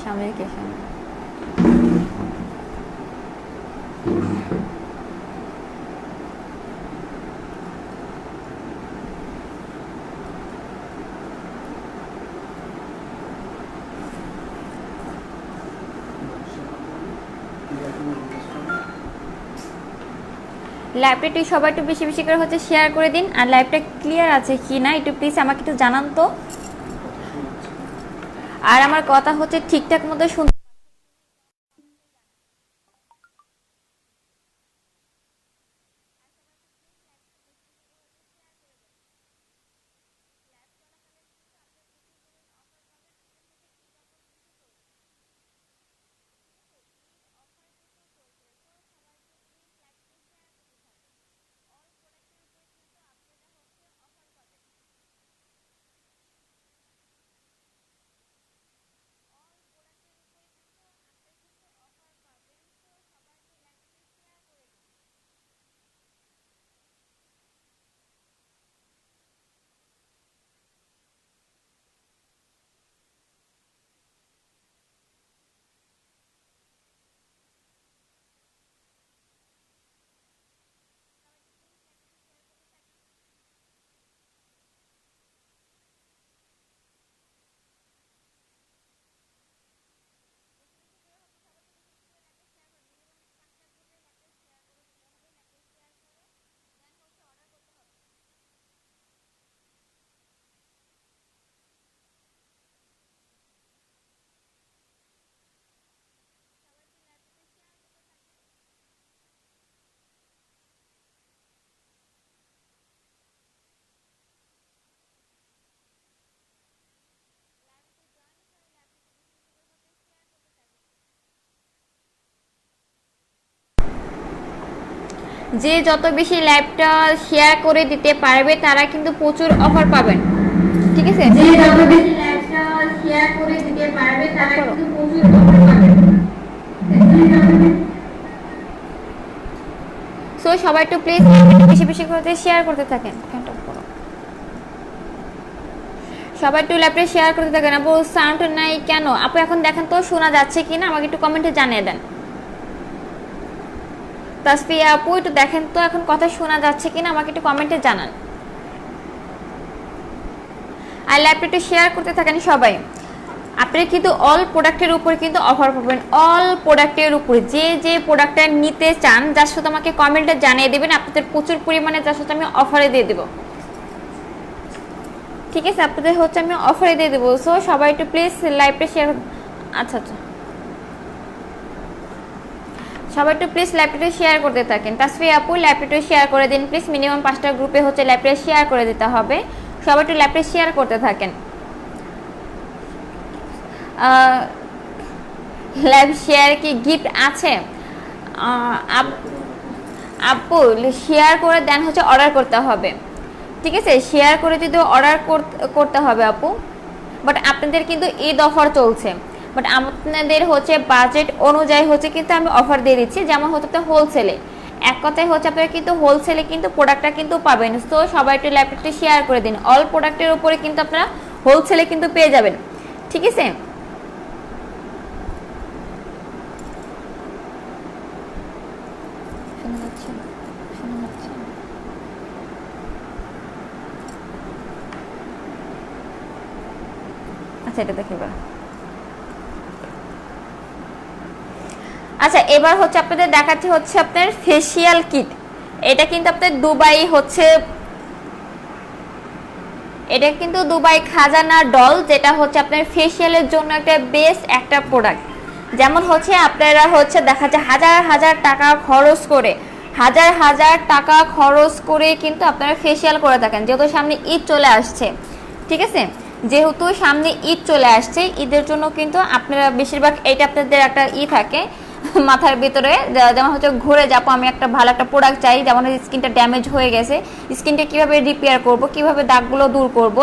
সামনে কে সামনে লাইভটা একটু সবাই একটু বেশি বেশি করে হচ্ছে শেয়ার করে দিন, আর লাইভটা ক্লিয়ার আছে কি না একটু প্লিজ আমাকে একটু জানান তো। আর আমার কথা হচ্ছে ঠিকঠাক মতো শুন। যে যত বেশি লাইভটা শেয়ার করে দিতে পারবে তারা কিন্তু প্রচুর অফার পাবেন, ঠিক আছে? যে যত বেশি লাইভটা শেয়ার করে দিতে পারবে তারা কিন্তু প্রচুর অফার পাবেন। সো সবাই একটু প্লিজ বেশি বেশি করে শেয়ার করতে থাকেন, সবাই একটু লাইভটা শেয়ার করতে থাকেন। আপু সাউন্ড নাই কেন আপু? এখন দেখেন তো শোনা যাচ্ছে কিনা, আমাকে একটু কমেন্টে জানিয়ে দেন। তাসফিয়া আপু একটু দেখেন তো এখন কথা শোনা যাচ্ছে কিনা, আমাকে একটু কমেন্টে জানান। আর লাইভটা একটু শেয়ার করতে থাকেন সবাই। আপনি কিন্তু অল প্রোডাক্টের উপর কিন্তু অফার পাবেন, অল প্রোডাক্টের উপরে যে যে প্রোডাক্টটা নিতে চান যার সাথে আমাকে কমেন্টে জানিয়ে দেবেন, আপনাদের প্রচুর পরিমাণে যার সাথে আমি অফারে দিয়ে দেবো, ঠিক আছে? আপনাদের হচ্ছে আমি অফারে দিয়ে দেবো। সো সবাই একটু প্লিজ লাইভটা শেয়ার। আচ্ছা আচ্ছা, সবাই একটু প্লিজ লাইভটা শেয়ার করতে থাকেন। তাসফিয়া আপু লাইভটা শেয়ার করে দিন প্লিজ, মিনিমাম 5টা গ্রুপে হচ্ছে লাইভটা শেয়ার করে দিতে হবে। সবাই একটু লাইভটা শেয়ার করতে থাকেন। লাইভ শেয়ার কি গিফট আছে? আপু শেয়ার করে দেন হচ্ছে অর্ডার করতে হবে, ঠিক আছে? শেয়ার করে যদি অর্ডার করতে হবে আপু। বাট আপনাদের কিন্তু ঈদ অফার চলছে, বাট আপনাদের হচ্ছে বাজেট অনুযায়ী হচ্ছে কিন্তু আমি অফার দিয়ে দিচ্ছি। যেমন হচ্ছে হোলসেলে, এক কথায় হচ্ছে আপনারা কিন্তু হোলসেলে কিন্তু প্রোডাক্টটা কিন্তু পাবেন। তো সবাই একটু ল্যাপটপটা শেয়ার করে দিন, অল প্রোডাক্টের উপরে কিন্তু আপনারা হোলসেলে কিন্তু পেয়ে যাবেন, ঠিক আছে? আচ্ছা এটা দেখি এবার। আচ্ছা এবার হচ্ছে আপনাদের দেখাচ্ছি হচ্ছে আপনার ফেসিয়াল কিট। এটা কিন্তু আপনার দুবাই হচ্ছে, এটা কিন্তু দুবাই খাজানা ডল, যেটা হচ্ছে আপনার ফেসিয়ালের জন্য একটা বেস্ট একটা প্রোডাক্ট। যেমন হচ্ছে আপনারা হচ্ছে দেখা যায় হাজার হাজার টাকা খরচ করে, হাজার হাজার টাকা খরচ করে কিন্তু আপনারা ফেসিয়াল করে থাকেন। যেহেতু সামনে ঈদ চলে আসছে, ঠিক আছে? যেহেতু সামনে ঈদ চলে আসছে, ঈদের জন্য কিন্তু আপনারা বেশিরভাগ এটা আপনাদের একটা থাকে মাথার ভিতরে, যেমন হচ্ছে ঘুরে যাবো আমি একটা ভালো একটা প্রোডাক্ট চাই, যেমন স্কিনটা ড্যামেজ হয়ে গেছে, স্কিনটা কিভাবে রিপেয়ার করব, কিভাবে দাগগুলো দূর করব,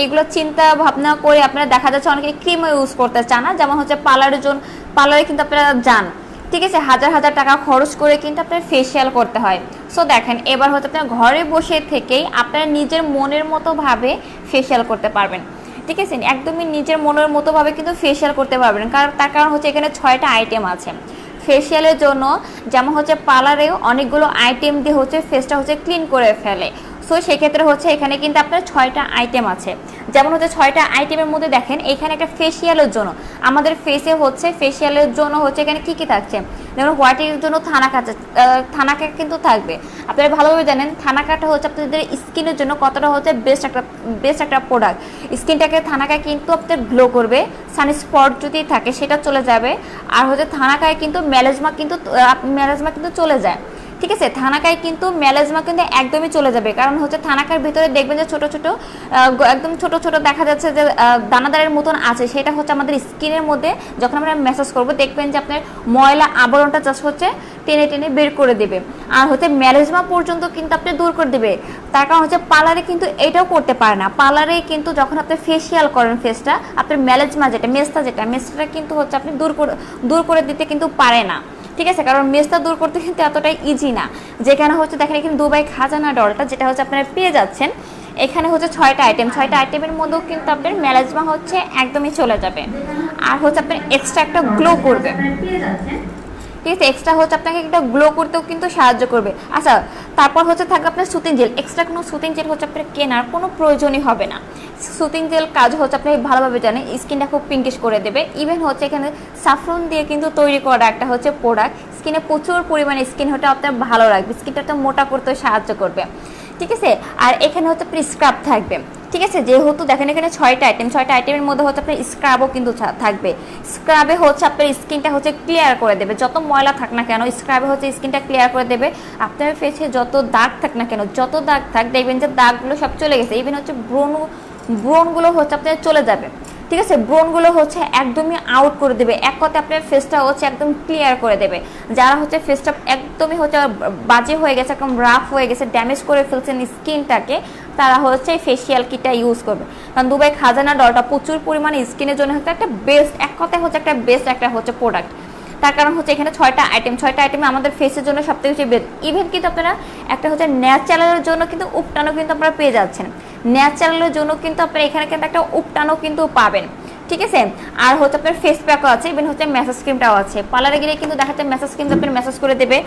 এইগুলো চিন্তা ভাবনা করে আপনারা দেখা যাচ্ছে অনেকে ক্রিমও ইউজ করতে চান না। যেমন হচ্ছে পার্লারের জন্য, পার্লারে কিন্তু আপনারা যান, ঠিক আছে? হাজার হাজার টাকা খরচ করে কিন্তু আপনার ফেসিয়াল করতে হয়। সো দেখেন এবার হচ্ছে আপনার ঘরে বসে থেকেই আপনারা নিজের মনের মতো ভাবে ফেসিয়াল করতে পারবেন। ঠিক আছে, একদমই নিজের মনের মতো ভাবে কিন্তু ফেসিয়াল করতে পারবেন, কারণ তার কারণ হচ্ছে এখানে 6টা আইটেম আছে ফেসিয়ালের জন্য। যেমন হচ্ছে পার্লারেও অনেকগুলো আইটেম দিয়ে হচ্ছে ফেসটা হচ্ছে ক্লিন করে ফেলে। সো সেক্ষেত্রে হচ্ছে এখানে কিন্তু আপনার 6টা আইটেম আছে। যেমন হচ্ছে 6টা আইটেমের মধ্যে দেখেন এখানে একটা ফেসিয়ালের জন্য আমাদের ফেসে হচ্ছে ফেসিয়ালের জন্য হচ্ছে এখানে কি কি থাকছে, যেমন হোয়াইটের জন্য থানাকা কিন্তু থাকবে। আপনারা ভালোভাবে জানেন থানাকাটা হচ্ছে আপনাদের স্কিনের জন্য কতটা হচ্ছে বেস্ট একটা প্রোডাক্ট। স্কিনটাকে থানাকা কিন্তু আপনার গ্লো করবে, সানস্পট যদি থাকে সেটা চলে যাবে। আর হচ্ছে থানাকায় কিন্তু মেলাজমা কিন্তু চলে যায়। ঠিক আছে, থানাকায় কিন্তু মেলাজমা কিন্তু একদমই চলে যাবে, কারণ হচ্ছে থানাকার ভিতরে দেখবেন যে ছোট ছোট একদম ছোট ছোট দেখা যাচ্ছে যে দানাদারের মতন আছে, সেটা হচ্ছে আমাদের স্কিনের মধ্যে যখন আমরা ম্যাসাজ করব দেখবেন যে আপনার ময়লা আবরণটা জাস্ট হচ্ছে টেনে টেনে বের করে দেবে। আর হচ্ছে মেলাজমা পর্যন্ত কিন্তু আপনি দূর করে দেবে। তার কারণ হচ্ছে পার্লারে কিন্তু এটাও করতে পারে না। পার্লারে কিন্তু যখন আপনি ফেসিয়াল করেন ফেসটা, আপনার মেলাজমা মেস্তাটা কিন্তু হচ্ছে আপনি দূর করে দিতে কিন্তু পারে না। ঠিক আছে, কারণ মেস্তা দূর করতে কিন্তু এতটাই ইজি না। যেখানে হচ্ছে দেখেন এখানে দুবাই খাজানা ডলটা যেটা হচ্ছে আপনারা পেয়ে যাচ্ছেন, এখানে হচ্ছে 6টা আইটেমের মধ্যেও কিন্তু আপনার মেলাজমা হচ্ছে একদমই চলে যাবে। আর হচ্ছে আপনার এক্সট্রা একটা গ্লো করবে। ঠিক আছে, এক্সট্রা হচ্ছে আপনাকে একটা গ্লো করতেও কিন্তু সাহায্য করবে। আচ্ছা, তারপর হচ্ছে থাকবে আপনার সুতিং জেল। এক্সট্রা কোনো সুতিং জেল হচ্ছে আপনার কেনার কোনো প্রয়োজনই হবে না। সুতিং জেল কাজ হচ্ছে আপনি ভালোভাবে জানেন স্কিনটা খুব পিঙ্কিশ করে দেবে। ইভেন হচ্ছে এখানে সাফরন দিয়ে কিন্তু তৈরি করা একটা হচ্ছে প্রোডাক্ট, স্কিনে প্রচুর পরিমাণে স্কিন হতে আপনার ভালো রাখবে, স্কিনটা মোটা করতে সাহায্য করবে। ঠিক আছে, আর এখানে হচ্ছে আপনার স্ক্রাব থাকবে। ঠিক আছে, যেহেতু দেখেন এখানে 6টা আইটেমের মধ্যে হচ্ছে আপনার স্ক্রাবও কিন্তু থাকবে। স্ক্রাবে হচ্ছে আপনার স্কিনটা হচ্ছে ক্লিয়ার করে দেবে, যত ময়লা থাক না কেন স্ক্রাবে হচ্ছে স্কিনটা ক্লিয়ার করে দেবে। আপনার ফেসে যত দাগ থাক না কেন, যত দাগ থাক দেখবেন যে দাগগুলো সব চলে গেছে। ইভেন হচ্ছে ব্রণগুলো হচ্ছে আপনার চলে যাবে। ঠিক আছে, ব্রণগুলো হচ্ছে একদমই আউট করে দেবে। এক কথায় আপনার ফেসটা হচ্ছে একদম ক্লিয়ার করে দেবে। যারা হচ্ছে ফেসটা একদমই হচ্ছে বাজে হয়ে গেছে, একদম রাফ হয়ে গেছে, ড্যামেজ করে ফেলছেন স্কিনটাকে, তারা হচ্ছে ফেসিয়াল কিটটা ইউজ করবে। কারণ দুবাই খাজানা ডলটা প্রচুর পরিমাণে স্কিনের জন্য হচ্ছে একটা বেস্ট, এক কথায় হচ্ছে একটা বেস্ট একটা হচ্ছে প্রোডাক্ট। তার কারণ হচ্ছে এখানে 6টা আইটেমে আমাদের ফেসের জন্য সবথেকে বেশি বেস্ট। ইভেন কিন্তু আপনারা একটা হচ্ছে ন্যাচারালের জন্য কিন্তু উপটানো কিন্তু আপনারা পেয়ে যাচ্ছেন। ন্যাচারালের জন্য কিন্তু আপনারা এখানে কিন্তু একটা উপটানো কিন্তু পাবেন। ঠিক আছে, আর হচ্ছে আপনার ফেস প্যাকও আছে, ইভেন হচ্ছে ম্যাসাজ ক্রিমটাও আছে। পার্লারে গেলে কিন্তু দেখা যায় ম্যাসাজ ক্রিম আপনার ম্যাসাজ করে দেবে,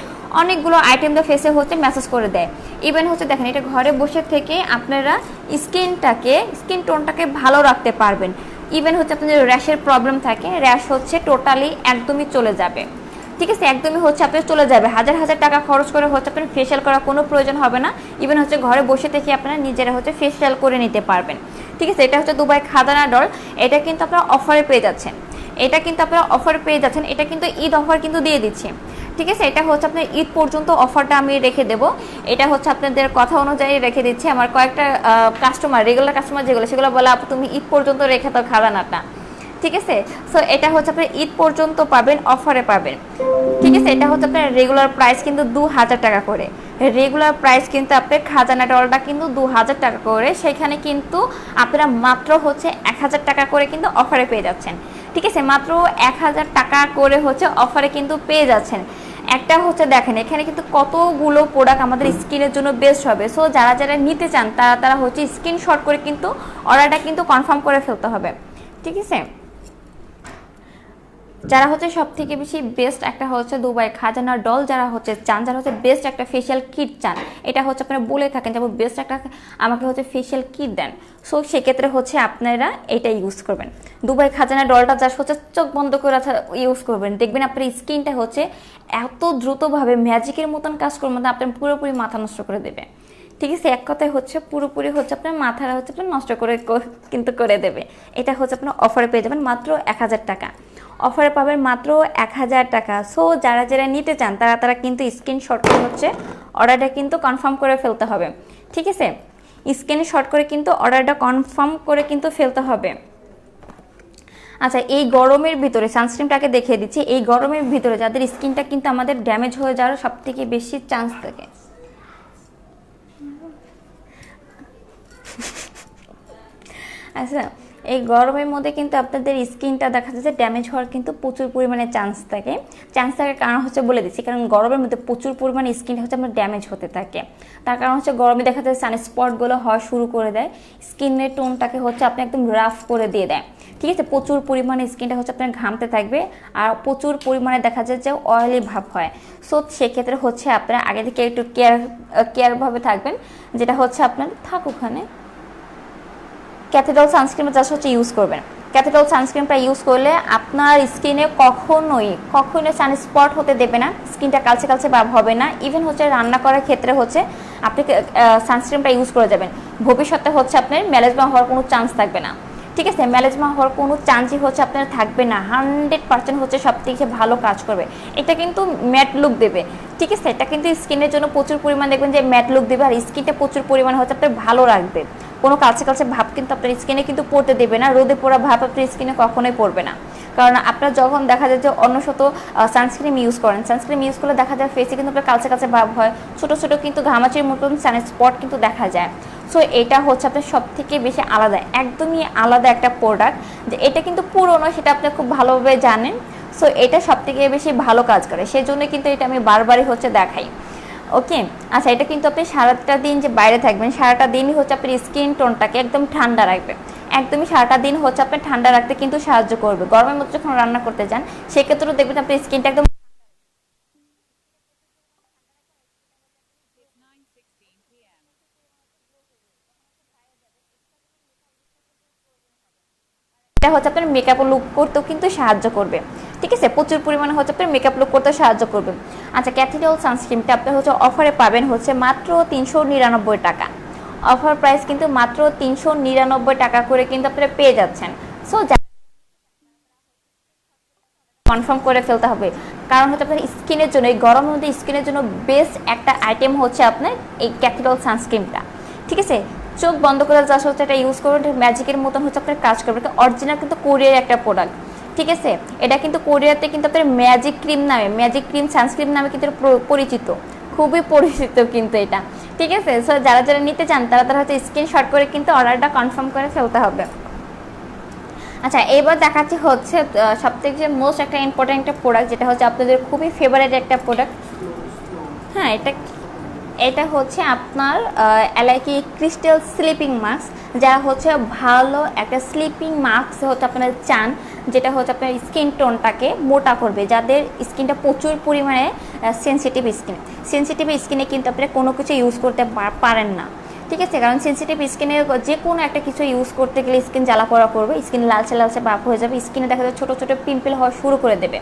অনেকগুলো আইটেম দিয়ে ফেসে হচ্ছে ম্যাসাজ করে দেয়। ইভেন হচ্ছে দেখেন এটা ঘরে বসে থেকে আপনারা স্কিন টোনটাকে ভালো রাখতে পারবেন। ইভেন হচ্ছে আপনাদের র্যাশের প্রবলেম থাকে, র্যাশ হচ্ছে টোটালি একদমই চলে যাবে। ঠিক আছে, একদমই হচ্ছে আপনার চলে যাবে। হাজার টাকা খরচ করে হচ্ছে আপনার ফেসিয়াল করার কোনো প্রয়োজন হবে না। ইভেন হচ্ছে ঘরে বসে থেকে আপনারা নিজেরা হচ্ছে ফেসিয়াল করে নিতে পারবেন। ঠিক আছে, এটা হচ্ছে দুবাই খাজানা ডল। এটা কিন্তু আপনারা অফারে পেয়ে যাচ্ছেন। এটা কিন্তু ঈদ অফার কিন্তু দিয়ে দিচ্ছে। ঠিক আছে, এটা হচ্ছে আপনার ঈদ পর্যন্ত অফারটা আমি রেখে দেবো। এটা হচ্ছে আপনাদের কথা অনুযায়ী রেখে দিচ্ছি। আমার কয়েকটা রেগুলার কাস্টমার যেগুলো সেগুলো বলে আপু তুমি ঈদ পর্যন্ত রেখে দাও খাজানাটা। ঠিক আছে, সো এটা হচ্ছে আপনার ঈদ পর্যন্ত পাবেন, অফারে পাবেন। ঠিক আছে, এটা হচ্ছে আপনার রেগুলার প্রাইস কিন্তু 2000 টাকা করে। রেগুলার প্রাইস কিন্তু আপনার খাজানা ডলটা কিন্তু 2000 টাকা করে, সেখানে কিন্তু আপনারা মাত্র হচ্ছে 1000 টাকা করে কিন্তু অফারে পেয়ে যাচ্ছেন। ঠিক আছে, মাত্র 1000 টাকা করে হচ্ছে অফারে কিন্তু পেয়ে যাচ্ছেন। একটা হচ্ছে দেখেন এখানে কিন্তু কতগুলো প্রোডাক্ট আমাদের স্কিনের জন্য বেস্ট হবে। সো যারা নিতে চান তারা হচ্ছে স্ক্রিনশট করে কিন্তু অর্ডারটা কিন্তু কনফার্ম করে ফেলতে হবে। ঠিক আছে, যারা হচ্ছে সব থেকে বেশি বেস্ট একটা হচ্ছে দুবাই খাজানা ডল যারা হচ্ছে চান, যারা হচ্ছে বেস্ট একটা ফেসিয়াল কিট চান, এটা হচ্ছে আপনারা বলে থাকেন যেমন বেস্ট একটা আমাকে হচ্ছে ফেসিয়াল কিট দেন, সো সেক্ষেত্রে হচ্ছে আপনারা এটা ইউজ করবেন। দুবাই খাজানা ডলটা যা হচ্ছে চোখ বন্ধ করে ইউজ করবেন, দেখবেন আপনার স্কিনটা হচ্ছে এত দ্রুতভাবে ম্যাজিকের মতন কাজ করবে, মানে আপনার পুরোপুরি মাথা নষ্ট করে দেবে। ঠিক আছে, এক কথায় হচ্ছে পুরোপুরি হচ্ছে আপনার মাথাটা হচ্ছে আপনার নষ্ট করে কিন্তু করে দেবে। এটা হচ্ছে আপনার অফারে পেয়ে যাবেন মাত্র 1000 টাকা। অফারে পাবেন মাত্র 1000 টাকা। সো যারা নিতে চান তারা কিন্তু স্ক্রিনশট করে হচ্ছে অর্ডারটা কিন্তু কনফার্ম করে ফেলতে হবে। ঠিক আছে, স্ক্রিনশট করে কিন্তু অর্ডারটা কনফার্ম করে কিন্তু ফেলতে হবে। আচ্ছা, এই গরমের ভিতরে সানস্ক্রিনটাকে দেখিয়ে দিচ্ছি। এই গরমের ভিতরে যাদের স্কিনটা কিন্তু আমাদের ড্যামেজ হয়ে যাওয়ার সব থেকে বেশি চান্স থাকে। আচ্ছা, এই গরমের মধ্যে কিন্তু আপনাদের স্কিনটা দেখা যাচ্ছে ড্যামেজ হওয়ার কিন্তু প্রচুর পরিমাণে চান্স থাকে। কারণ হচ্ছে বলে দিচ্ছি, কারণ গরমের মধ্যে প্রচুর পরিমাণে স্কিনটা হচ্ছে আপনার ড্যামেজ হতে থাকে। তার কারণ হচ্ছে গরমে দেখা যাচ্ছে সানস্পটগুলো হওয়া শুরু করে দেয়, স্কিনের টোনটাকে হচ্ছে আপনি একদম রাফ করে দিয়ে দেয়। ঠিক আছে, প্রচুর পরিমাণে স্কিনটা হচ্ছে আপনার ঘামতে থাকবে, আর প্রচুর পরিমাণে দেখা যায় যে অয়েলি ভাব হয়। সো সেক্ষেত্রে হচ্ছে আপনারা আগে থেকে একটু কেয়ারভাবে থাকবেন, যেটা হচ্ছে আপনার ওখানে ক্যাথিড্রাল সানস্ক্রিন জাস্ট হচ্ছে ইউজ করবেন। ক্যাথিড্রাল সানস্ক্রিনটা ইউজ করলে আপনার স্কিনে কখনোই সানস্পট হতে দেবে না, স্কিনটা কালচে কালচে ভাব হবে না। ইভেন হচ্ছে রান্না করার ক্ষেত্রে হচ্ছে আপনি সানস্ক্রিনটা ইউজ করে যাবেন, ভবিষ্যতে হচ্ছে আপনার ম্যালেজমা হওয়ার কোনো চান্স থাকবে না। ঠিক আছে, ম্যালেজমা হওয়ার কোনো চান্সই হচ্ছে আপনার থাকবে না, 100% হচ্ছে সব থেকে ভালো কাজ করবে। এটা কিন্তু ম্যাট লুক দেবে। ঠিক আছে, এটা কিন্তু স্কিনের জন্য প্রচুর পরিমাণ দেখবেন যে ম্যাট লুক দেবে, আর স্কিনটা প্রচুর পরিমাণ হচ্ছে আপনার ভালো রাখবে। কোনো কালচে কালচে ভাব কিন্তু আপনার স্কিনে কিন্তু পড়তে দেবে না, রোদে পোড়া ভাব আপনার স্কিনে কখনোই পড়বে না। কারণ আপনার যখন দেখা যায় যে অন্যশত সানস্ক্রিন ইউজ করেন, সানস্ক্রিন ইউজ করলে দেখা যায় ফেসে কিন্তু আপনার কালচে কালচে ভাব হয়, ছোটো ছোটো কিন্তু ঘামাচির মতন সানস্পট কিন্তু দেখা যায়। সো এটা হচ্ছে আপনার সব থেকে বেশি আলাদা, একদমই আলাদা একটা প্রোডাক্ট, যে এটা কিন্তু পুরনো, সেটা আপনি খুব ভালোভাবে জানেন। সো এটা সব থেকে বেশি ভালো কাজ করে, সেই জন্য কিন্তু এটা আমি বারবারই হচ্ছে দেখাই। ওকে, আচ্ছা, এটা কিন্তু আপনি সারাটা দিন যে বাইরে থাকবেন, সারাটা দিনই হচ্ছে আপনার স্কিন টোনটাকে একদম ঠান্ডা রাখবে, একদমই সারাটা দিন হচ্ছে আপনার ঠান্ডা রাখতে কিন্তু সাহায্য করবে। গরমের মধ্যে যখন রান্না করতে যান সেক্ষেত্রেও দেখবেন আপনার স্কিনটা একদম এটা হচ্ছে আপনার মেকআপ লুক করতেও কিন্তু সাহায্য করবে। ঠিক আছে, প্রচুর পরিমাণে হচ্ছে আপনার মেকআপ লুক করতে সাহায্য করবে। আচ্ছা, ক্যাথিড্রাল সানস্ক্রিনটা আপনি হচ্ছে অফারে পাবেন হচ্ছে মাত্র 399 টাকা। অফার প্রাইস কিন্তু মাত্র 399 টাকা করে কিন্তু আপনারা পেয়ে যাচ্ছেন। সো কনফার্ম করে ফেলতে হবে, কারণ হচ্ছে আপনার স্কিনের জন্য, এই গরমের মধ্যে স্কিনের জন্য বেস্ট একটা আইটেম হচ্ছে আপনার এই ক্যাথিড্রাল সানস্ক্রিনটা। ঠিক আছে, চোখ বন্ধ করে জাস্ট হচ্ছে এটা ইউজ করবেন, ম্যাজিকের মতন হচ্ছে আপনার কাজ করবে। অরিজিনাল কিন্তু কোরিয়ার একটা প্রোডাক্ট। ঠিক আছে, এটা কিন্তু কোরিয়াতে কিন্তু আপনার ম্যাজিক ক্রিম নামে, ম্যাজিক ক্রিম সানস্ক্রিন নামে কিন্তু পরিচিত, খুবই পরিচিত কিন্তু এটা। ঠিক আছে, সো যারা যারা নিতে চান তারা হচ্ছে স্ক্রিনশট করে কিন্তু অর্ডারটা কনফার্ম করে ফেলতে হবে। আচ্ছা, এবার দেখাচ্ছি হচ্ছে সবথেকে মোস্ট একটা ইম্পর্টেন্ট একটা প্রোডাক্ট, যেটা হচ্ছে আপনাদের খুবই ফেভারিট একটা প্রোডাক্ট। হ্যাঁ, এটা হচ্ছে আপনার এলাকি ক্রিস্টাল স্লিপিং মাস্ক। যারা হচ্ছে ভালো একটা স্লিপিং মাস্ক হচ্ছে আপনারা চান, যেটা হচ্ছে আপনার স্কিন টোনটাকে মোটা করবে, যাদের স্কিনটা প্রচুর পরিমাণে সেন্সিটিভ স্কিনে কিন্তু আপনারা কোনো কিছু ইউজ করতে পারেন না। ঠিক আছে, কারণ সেন্সিটিভ স্কিনে যে কোনো একটা কিছু ইউজ করতে গেলে স্কিন জ্বালা পোড়া করবে, স্কিন লালচে লালচে ভাব হয়ে যাবে, স্কিনে দেখা যায় ছোটো ছোটো পিম্পল হওয়া শুরু করে দেবে।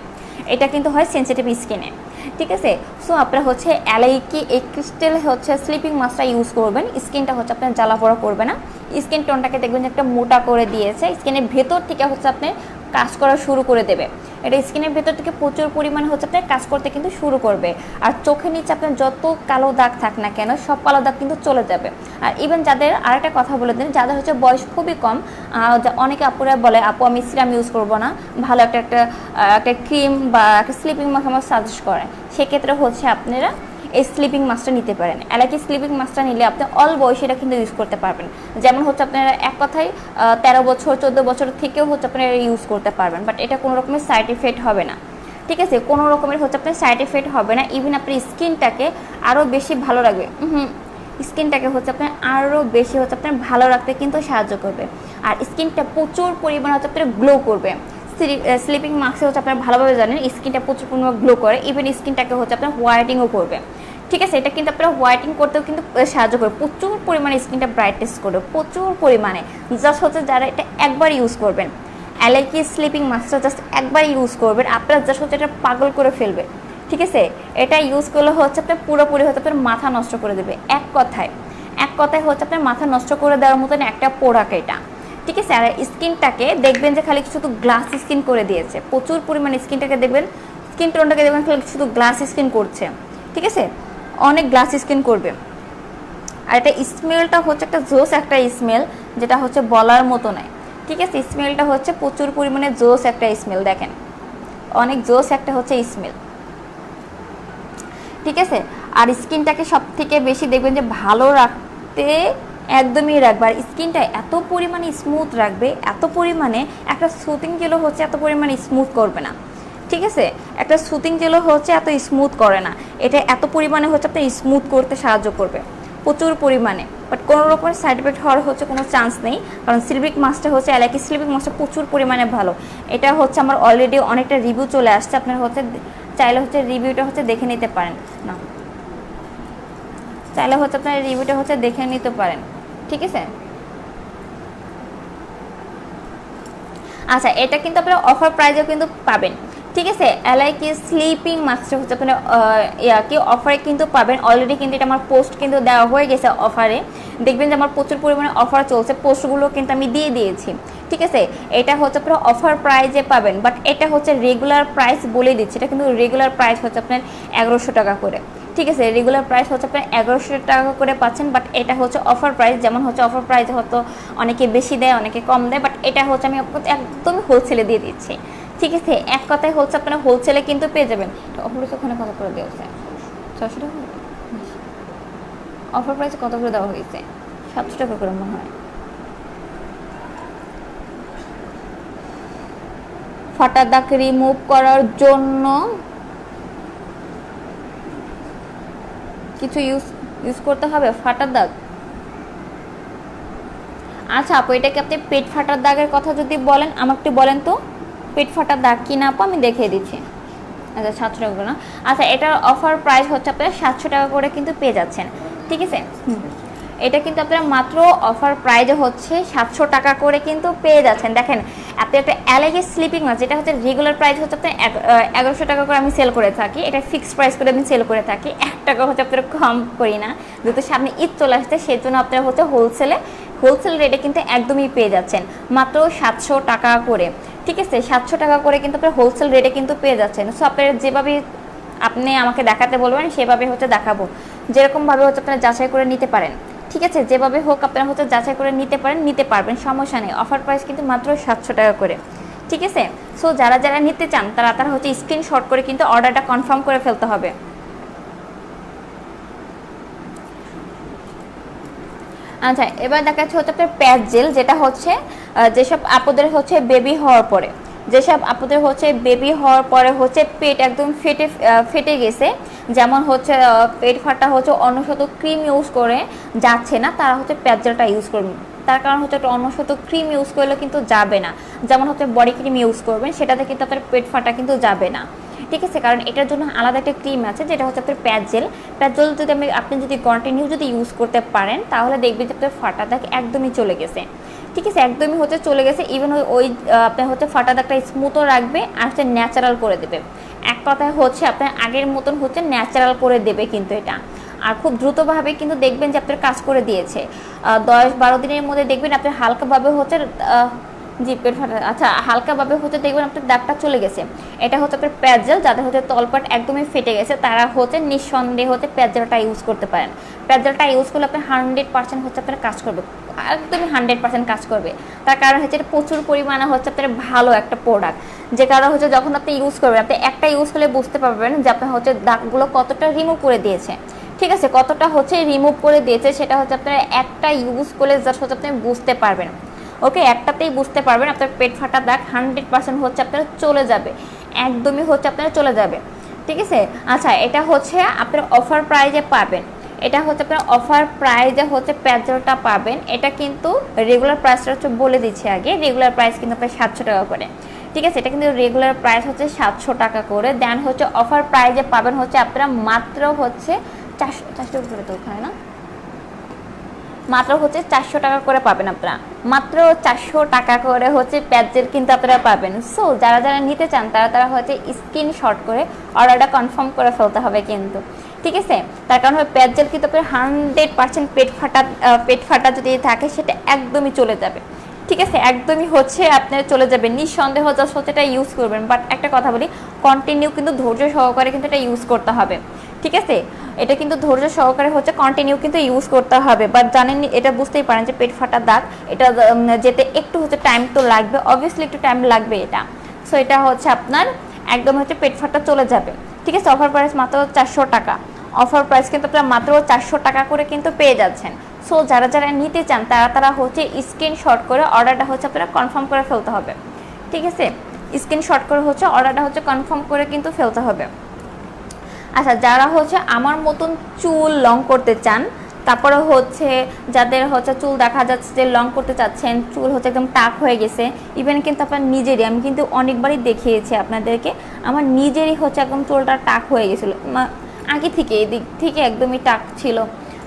এটা কিন্তু হয় সেন্সিটিভ স্কিনে। ঠিক আছে, সো আপনারা হচ্ছে এলাইকি এই ক্রিস্টাল হচ্ছে স্লিপিং মাস্কটা ইউজ করবেন, স্কিনটা হচ্ছে আপনার জ্বালা পোড়া করবে না, স্কিন টোনটাকে দেখবেন যে একটা মোটা করে দিয়েছে, স্কিনের ভেতর থেকে হচ্ছে আপনি কাজ করা শুরু করে দেবে। এটা স্কিনের ভেতর থেকে প্রচুর পরিমাণে হচ্ছে আপনার কাজ করতে কিন্তু শুরু করবে, আর চোখের নিচে আপনার যত কালো দাগ থাক না কেন সব কালো দাগ কিন্তু চলে যাবে। আর ইভেন যাদের আরেকটা কথা বলে দিন, যাদের হচ্ছে বয়স খুবই কম, অনেকে আপুরা বলে আপু আমি সিরাম ইউজ করবো না, ভালো একটা ক্রিম বা একটা স্লিপিং মাস্ক আমার সাজেস্ট করে, সেক্ষেত্রে হচ্ছে আপনারা এই স্লিপিং মাস্কটা নিতে পারেন। এলাকি স্লিপিং মাস্কটা নিলে আপনি অল বয়সীরা কিন্তু ইউজ করতে পারবেন, যেমন হচ্ছে আপনারা এক কথায় 13 বছর 14 বছর থেকেও হচ্ছে আপনারা ইউজ করতে পারবেন, বাট এটা কোনো রকমের সাইড এফেক্ট হবে না। ঠিক আছে, কোনো রকমের হচ্ছে আপনার সাইড এফেক্ট হবে না, ইভেন আপনার স্কিনটাকে আরও বেশি ভালো রাখবে। স্কিনটাকে হচ্ছে আপনার আরও বেশি হচ্ছে আপনার ভালো রাখতে কিন্তু সাহায্য করবে, আর স্কিনটা প্রচুর পরিমাণে হচ্ছে আপনার গ্লো করবে। স্লিপিং মাস্কে হচ্ছে আপনারা ভালোভাবে জানেন স্কিনটা প্রচুর পরিমাণে গ্লো করে, ইভেন স্কিনটাকে হচ্ছে আপনার হোয়াইটিংও করবে। ঠিক আছে, এটা কিন্তু আপনারা হোয়াইটিং করতেও কিন্তু সাহায্য করে, প্রচুর পরিমাণে স্কিনটা ব্রাইটনেস করবে, প্রচুর পরিমাণে। জাস্ট হচ্ছে যারা এটা একবার ইউজ করবেন, এলাকি স্লিপিং মাস্কটা জাস্ট একবার ইউজ করবেন, আপনারা জাস্ট হচ্ছে এটা পাগল করে ফেলবে। ঠিক আছে, এটা ইউজ করলে হচ্ছে আপনার পুরোপুরি হচ্ছে আপনার মাথা নষ্ট করে দেবে, এক কথায় হচ্ছে আপনার মাথা নষ্ট করে দেওয়ার মতন একটা প্রোডাক্ট এটা। ঠিক আছে, আর স্কিনটাকে দেখবেন যে খালি শুধু গ্লাস স্কিন করে দিয়েছে, প্রচুর পরিমাণে স্কিনটাকে দেখবেন, স্কিন টোনটাকে দেখবেন খালি শুধু গ্লাস স্কিন করছে। ঠিক আছে, অনেক গ্লাস স্কিন করবে। আর এটা স্মেলটা হচ্ছে একটা জোস একটা স্মেল, যেটা হচ্ছে বলার মতো নয়। ঠিক আছে, স্মেলটা হচ্ছে প্রচুর পরিমাণে জোস একটা স্মেল, দেখেন অনেক জোস একটা হচ্ছে স্মেল। ঠিক আছে, আর স্কিনটাকে সব থেকে বেশি দেখবেন যে ভালো রাখতে একদমই রাখবে। আর স্কিনটা এত পরিমাণে স্মুথ রাখবে, এত পরিমাণে একটা সুতিং জেলও হচ্ছে এত পরিমাণে স্মুথ করবে না, ঠিক আছে? একটা সুতিং জেলও হচ্ছে এত স্মুথ করে না, এটা এত পরিমাণে হচ্ছে আপনি স্মুথ করতে সাহায্য করবে প্রচুর পরিমাণে। বাট কোনো রকমের সাইড এফেক্ট হওয়ার হচ্ছে কোনো চান্স নেই, কারণ সিলভিক মাস্কটা হচ্ছে অ্যালাকি সিলভিক মাস্কটা প্রচুর পরিমাণে ভালো। এটা হচ্ছে আমার অলরেডি অনেকটা রিভিউ চলে আসছে, আপনারা হচ্ছে চাইলে হচ্ছে রিভিউটা হচ্ছে দেখে নিতে পারেন না, চাইলে হচ্ছে আপনারা রিভিউটা হচ্ছে দেখে নিতে পারেন, ঠিক আছে? আচ্ছা, এটা কিন্তু আপনারা অফার প্রাইজেও কিন্তু পাবেন, ঠিক আছে? এলআইকি স্লিপিং মাস্কটা হচ্ছে আপনারা কি অফারে কিন্তু পাবেন। অলরেডি কিন্তু এটা আমার পোস্ট কিন্তু দেওয়া হয়ে গেছে অফারে, দেখবেন যে আমার প্রচুর পরিমাণে অফার চলছে, পোস্টগুলো কিন্তু আমি দিয়ে দিয়েছি, ঠিক আছে? এটা হচ্ছে আপনারা অফার প্রাইজে পাবেন, বাট এটা হচ্ছে রেগুলার প্রাইস বলে দিচ্ছি, এটা কিন্তু রেগুলার প্রাইস হচ্ছে আপনার 1100 টাকা করে, ঠিক আছে? রেগুলার প্রাইস হচ্ছে আপনার 1100 টাকা করে পাচ্ছেন, বাট এটা হচ্ছে অফার প্রাইস। যেমন হচ্ছে অফার প্রাইসে হয়তো অনেকে বেশি দেয়, অনেকে কম দেয়, বাট এটা হচ্ছে আমি একদমই হোলসেলে দিয়ে দিচ্ছি, ঠিক আছে? এক কথায় হচ্ছে আপনারা হোলসেলে কিন্তু পেয়ে যাবেন। অফার ওখানে কত করে দেওয়া হয়েছে? 600 টাকা। অফার প্রাইসে কত করে দেওয়া হয়েছে? 700 টাকা করে মনে হয়। ফাটা দাগ রিমুভ করার জন্য কিছু ইউজ করতে হবে? ফাটা দাগ, আচ্ছা আপু, এটা কি আপনি পেট ফাটার দাগের কথা যদি বলেন, আমাকে একটু বলেন তো পেট ফাটার দাগ কি না আপু, আমি দেখিয়ে দিচ্ছি। আচ্ছা 700 টাকা করে না, আচ্ছা এটার অফার প্রাইস হচ্ছে আপনারা 700 টাকা করে কিন্তু পেয়ে যাচ্ছেন, ঠিক আছে? এটা কিন্তু আপনারা মাত্র অফার প্রাইজে হচ্ছে 700 টাকা করে কিন্তু পেয়ে যাচ্ছেন। দেখেন আপনি একটা এলআইকি স্লিপিং মাস্ক, যেটা হচ্ছে রেগুলার প্রাইস হচ্ছে আপনার 1100 টাকা করে আমি সেল করে থাকি, এটা ফিক্সড প্রাইস করে আমি সেল করে থাকি, 1 টাকা হচ্ছে আপনারা কম করি না, যেহেতু সামনে ঈদ চলে আসছে সেই জন্য আপনারা হচ্ছে হোলসেল রেটে কিন্তু একদমই পেয়ে যাচ্ছেন মাত্র 700 টাকা করে, ঠিক আছে? 700 টাকা করে কিন্তু আপনারা হোলসেল রেটে কিন্তু পেয়ে যাচ্ছেন। সো আপনারা যেভাবে আপনি আমাকে দেখাতে বলবেন সেভাবে হচ্ছে দেখাবো, যেরকমভাবে হচ্ছে আপনারা যাচাই করে নিতে পারেন, ঠিক আছে? যেভাবে হোক আপনারা হচ্ছে যাচাই করে নিতে পারবেন, সমস্যা নেই। অফার প্রাইস কিন্তু মাত্র 700 টাকা করে, ঠিক আছে? সো যারা নিতে চান তারা হচ্ছে স্ক্রিনশট করে কিন্তু অর্ডারটা কনফার্ম করে ফেলতে হবে। আচ্ছা, এবার দেখাচ্ছে হচ্ছে আপনার প্যাচ জেল, যেটা হচ্ছে যেসব আপুদের হচ্ছে বেবি হওয়ার পরে হচ্ছে পেট একদম ফেটে গেছে, যেমন হচ্ছে পেট ফাটা হচ্ছে অন্যশত ক্রিম ইউজ করে যাচ্ছে না, তারা হচ্ছে প্যাচ জেলটা ইউজ করবেন। তার কারণ হচ্ছে একটা অন্যশত ক্রিম ইউজ করলে কিন্তু যাবে না, যেমন হচ্ছে বডি ক্রিম ইউজ করবেন, সেটাতে কিন্তু আপনার পেট ফাটা কিন্তু যাবে না, ঠিক আছে? কারণ এটার জন্য আলাদা একটা ক্রিম আছে, যেটা হচ্ছে আপনার প্যাচ জেল যদি আপনি যদি কন্টিনিউ যদি ইউজ করতে পারেন, তাহলে দেখবেন যে আপনার ফাটা দাগ একদমই চলে গেছে, ঠিক আছে? একদমই হচ্ছে চলে গেছে। ইভেন ওই আপনার হচ্ছে ফাটা দাগটা স্মুথও রাখবে আর হচ্ছে ন্যাচারাল করে দেবে। এক কথায় হচ্ছে আপনার আগের মতন হচ্ছে ন্যাচারাল করে দেবে কিন্তু এটা, আর খুব দ্রুতভাবে কিন্তু দেখবেন যে আপনার কাজ করে দিয়েছে। 10-12 দিনের মধ্যে দেখবেন আপনার হালকাভাবে হচ্ছে জি পেট ফাটা, আচ্ছা হালকাভাবে হচ্ছে দেখবেন আপনার দাগটা চলে গেছে। এটা হচ্ছে আপনার প্যাচ জেল, যাদের হচ্ছে তলপাট একদমই ফেটে গেছে তারা হচ্ছে নিঃসন্দেহে হচ্ছে প্যাচ জেলটা ইউজ করতে পারেন। প্যাচ জেলটা ইউজ করলে আপনার 100% হচ্ছে আপনার কাজ করবে, একদমই 100% কাজ করবে। তার কারণ হচ্ছে এটা প্রচুর পরিমাণে হচ্ছে আপনার ভালো একটা প্রোডাক্ট, যে কারণে হচ্ছে যখন আপনি ইউজ করবেন, আপনি একটা ইউজ করলে বুঝতে পারবেন যে আপনার হচ্ছে দাগগুলো কতটা রিমুভ করে দিয়েছে, ঠিক আছে? কতটা হচ্ছে রিমুভ করে দিয়েছে সেটা হচ্ছে আপনারা একটা ইউজ করলে জাস্ট হচ্ছে আপনি বুঝতে পারবেন, ওকে? একটাতেই বুঝতে পারবেন আপনার পেট ফাটা দাগ 100% হচ্ছে আপনার চলে যাবে, একদমই হচ্ছে আপনার চলে যাবে, ঠিক আছে? আচ্ছা, এটা হচ্ছে আপনার অফার প্রাইজে পাবেন, এটা হচ্ছে আপনার অফার প্রাইজে হচ্ছে প্যাচ জেলটা পাবেন। এটা কিন্তু রেগুলার প্রাইসটা হচ্ছে বলে দিচ্ছি আগে, রেগুলার প্রাইস কিন্তু আপনার 700 টাকা করে, ঠিক আছে? এটা কিন্তু রেগুলার প্রাইস হচ্ছে 700 টাকা করে, দেন হচ্ছে অফার প্রাইজে পাবেন হচ্ছে আপনারা মাত্র হচ্ছে 400 টাকা করে, তো ওখানে না মাত্র হচ্ছে 400 টাকা করে পাবেন আপনারা, মাত্র 400 টাকা করে হচ্ছে প্যাচ জেল কিন্তু আপনারা পাবেন। সো যারা নিতে চান তারা হচ্ছে স্ক্রিনশট করে অর্ডারটা কনফার্ম করে ফেলতে হবে কিন্তু, ঠিক আছে? তার কারণ প্যাচ জেল কিন্তু আপনার 100% পেট ফাটা যদি থাকে সেটা একদমই চলে যাবে, ঠিক আছে? একদমই হচ্ছে আপনার চলে যাবে নিঃসন্দেহ, জাস্ট হচ্ছে এটা ইউজ করবেন। বাট একটা কথা বলি, কন্টিনিউ কিন্তু ধৈর্য সহকারে কিন্তু এটা ইউজ করতে হবে, ঠিক আছে? এটা কিন্তু ধৈর্য সহকারে হচ্ছে কন্টিনিউ কিন্তু ইউজ করতে হবে। বাট জানেন, এটা বুঝতেই পারেন যে পেট ফাটা দাগ এটা যেতে একটু হচ্ছে টাইম তো লাগবে, অবভিয়াসলি একটু টাইম লাগবে এটা। সো এটা হচ্ছে আপনার একদম হচ্ছে পেট ফাটা চলে যাবে, ঠিক আছে? অফার প্রাইস মাত্র 400 টাকা, অফার প্রাইস কিন্তু আপনারা মাত্র 400 টাকা করে কিন্তু পেয়ে যাচ্ছেন। সো যারা যারা নিতে চান তারা হচ্ছে স্ক্রিনশট করে অর্ডারটা হচ্ছে আপনারা কনফার্ম করে ফেলতে হবে। ঠিক আছে, স্ক্রিনশট করে হচ্ছে অর্ডারটা হচ্ছে কনফার্ম করে কিন্তু ফেলতে হবে। আচ্ছা, যারা হচ্ছে আমার মতন চুল লং করতে চান, তারপরে হচ্ছে যাদের হচ্ছে চুল দেখা যাচ্ছে যে লং করতে চাচ্ছেন, চুল হচ্ছে একদম টাক হয়ে গেছে, ইভেন কিন্তু আপনার নিজেরই, আমি কিন্তু অনেকবারই দেখিয়েছি আপনাদেরকে, আমার নিজেরই হচ্ছে একদম চুলটা টাক হয়ে গেছিলো, আগে থেকে এদিক থেকে একদমই টাক ছিল,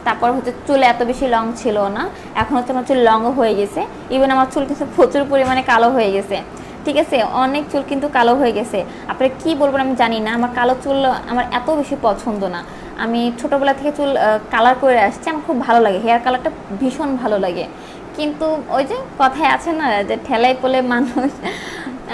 তারপর হচ্ছে চুল এত বেশি লং ছিল না, এখন হচ্ছে আমার চুল লংও হয়ে গেছে, ইভেন আমার চুল কিন্তু প্রচুর পরিমাণে কালো হয়ে গেছে। ঠিক আছে, অনেক চুল কিন্তু কালো হয়ে গেছে। আপনারা কি বলবেন আমি জানি না, আমার কালো চুল আমার এত বেশি পছন্দ না। আমি ছোটোবেলা থেকে চুল কালার করে আসছি, আমার খুব ভালো লাগে, হেয়ার কালারটা ভীষণ ভালো লাগে, কিন্তু ওই যে কথায় আছে না যে ঠেলাই পলে মানুষ।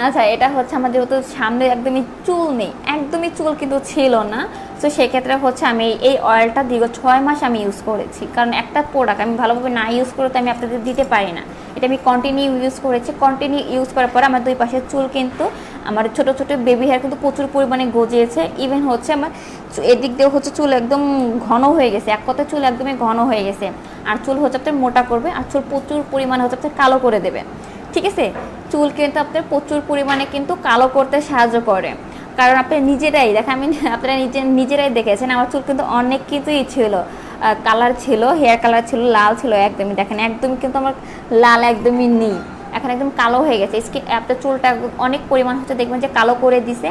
আচ্ছা, এটা হচ্ছে আমার যেহেতু সামনে একদমই চুল নেই, একদমই চুল কিন্তু ছিল না, তো সেক্ষেত্রে হচ্ছে আমি এই অয়েলটা দীর্ঘ 6 মাস আমি ইউজ করেছি, কারণ একটা প্রোডাক্ট আমি ভালোভাবে না ইউজ করে তো আমি আপনাদের দিতে পারি না। এটা আমি কন্টিনিউ ইউজ করেছি, কন্টিনিউ ইউজ করার পরে আমার দুই পাশের চুল কিন্তু, আমার ছোটো ছোটো বেবি হেয়ার কিন্তু প্রচুর পরিমাণে গজিয়েছে, ইভেন হচ্ছে আমার এদিক দিয়েও হচ্ছে চুল একদম ঘন হয়ে গেছে, এক কথায় চুল একদমই ঘন হয়ে গেছে, আর চুল হচ্ছে আপনার মোটা করবে, আর চুল প্রচুর পরিমাণে হচ্ছে আপনার কালো করে দেবে। ঠিক আছে, চুল কিন্তু আপনার প্রচুর পরিমাণে কিন্তু কালো করতে সাহায্য করে, কারণ আপনি নিজেরাই দেখেন, আমি আপনারা নিজেরাই দেখেছেন আমার চুল কিন্তু অনেক কিছুই ছিল, কালার ছিল, হেয়ার কালার ছিল, লাল ছিল, একদমই দেখেন একদমই কিন্তু আমার লাল একদমই নেই, এখন একদম কালো হয়ে গেছে। আপনার চুলটা অনেক পরিমাণ হচ্ছে দেখবেন যে কালো করে দিছে,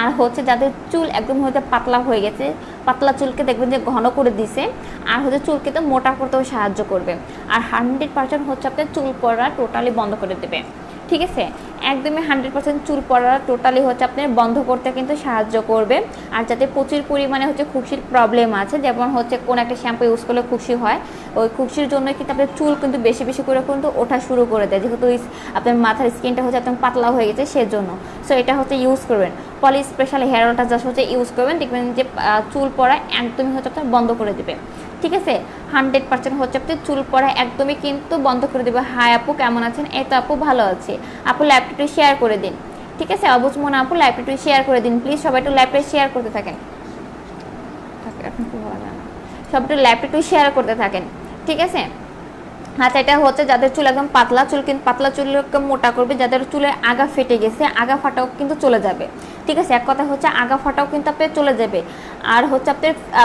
আর হচ্ছে যাদের চুল একদম হচ্ছে পাতলা হয়ে গেছে, পাতলা চুলকে দেখবেন যে ঘন করে দিছে, আর হচ্ছে চুলকে তো মোটা করতেও সাহায্য করবে, আর 100% হচ্ছে আপনার চুল পড়া টোটালি বন্ধ করে দেবে। ঠিক আছে, একদমই 100% চুল পড়া টোটালি হচ্ছে আপনার বন্ধ করতে কিন্তু সাহায্য করবে। আর যাতে প্রচুর পরিমাণে হচ্ছে খুশির প্রবলেম আছে, যেমন হচ্ছে কোন একটা শ্যাম্পু ইউজ করলে খুশি হয়, ওই খুশির জন্য কিন্তু আপনার চুল কিন্তু বেশি বেশি করে কিন্তু ওঠা শুরু করে দেয়, যেহেতু আপনার মাথার স্কিনটা হচ্ছে একদম পাতলা হয়ে গেছে সেজন্য। সো এটা হচ্ছে ইউজ করবেন, পলি স্পেশাল হেয়ার অয়েলটা জাস্ট হচ্ছে ইউজ করবেন, দেখবেন যে চুল পড়া একদমই হচ্ছে আপনার বন্ধ করে দেবে। ঠিক আছে, 100% হচ্ছে আপনি চুল পড়া একদমই কিন্তু বন্ধ করে দেবে। হাই আপু, কেমন আছেন? এই তো আপু ভালো আছে। আপু লাইভটা একটু শেয়ার করে দিন। ঠিক আছে, অবুজ মনে আপু লাইভটা একটু শেয়ার করে দিন প্লিজ, সবাই একটু লাইভটা শেয়ার করতে থাকেন, সবাই একটু লাইভটা একটু শেয়ার করতে থাকেন। ঠিক আছে, আচ্ছা, এটা হচ্ছে যাদের চুল একদম পাতলা চুল, কিন্তু পাতলা চুলকে মোটা করবে, যাদের চুলের আগা ফেটে গেছে, আগা ফাটাও কিন্তু চলে যাবে। ঠিক আছে, এক কথা হচ্ছে আগা ফাটাও কিন্তু আপনার চলে যাবে, আর হচ্ছে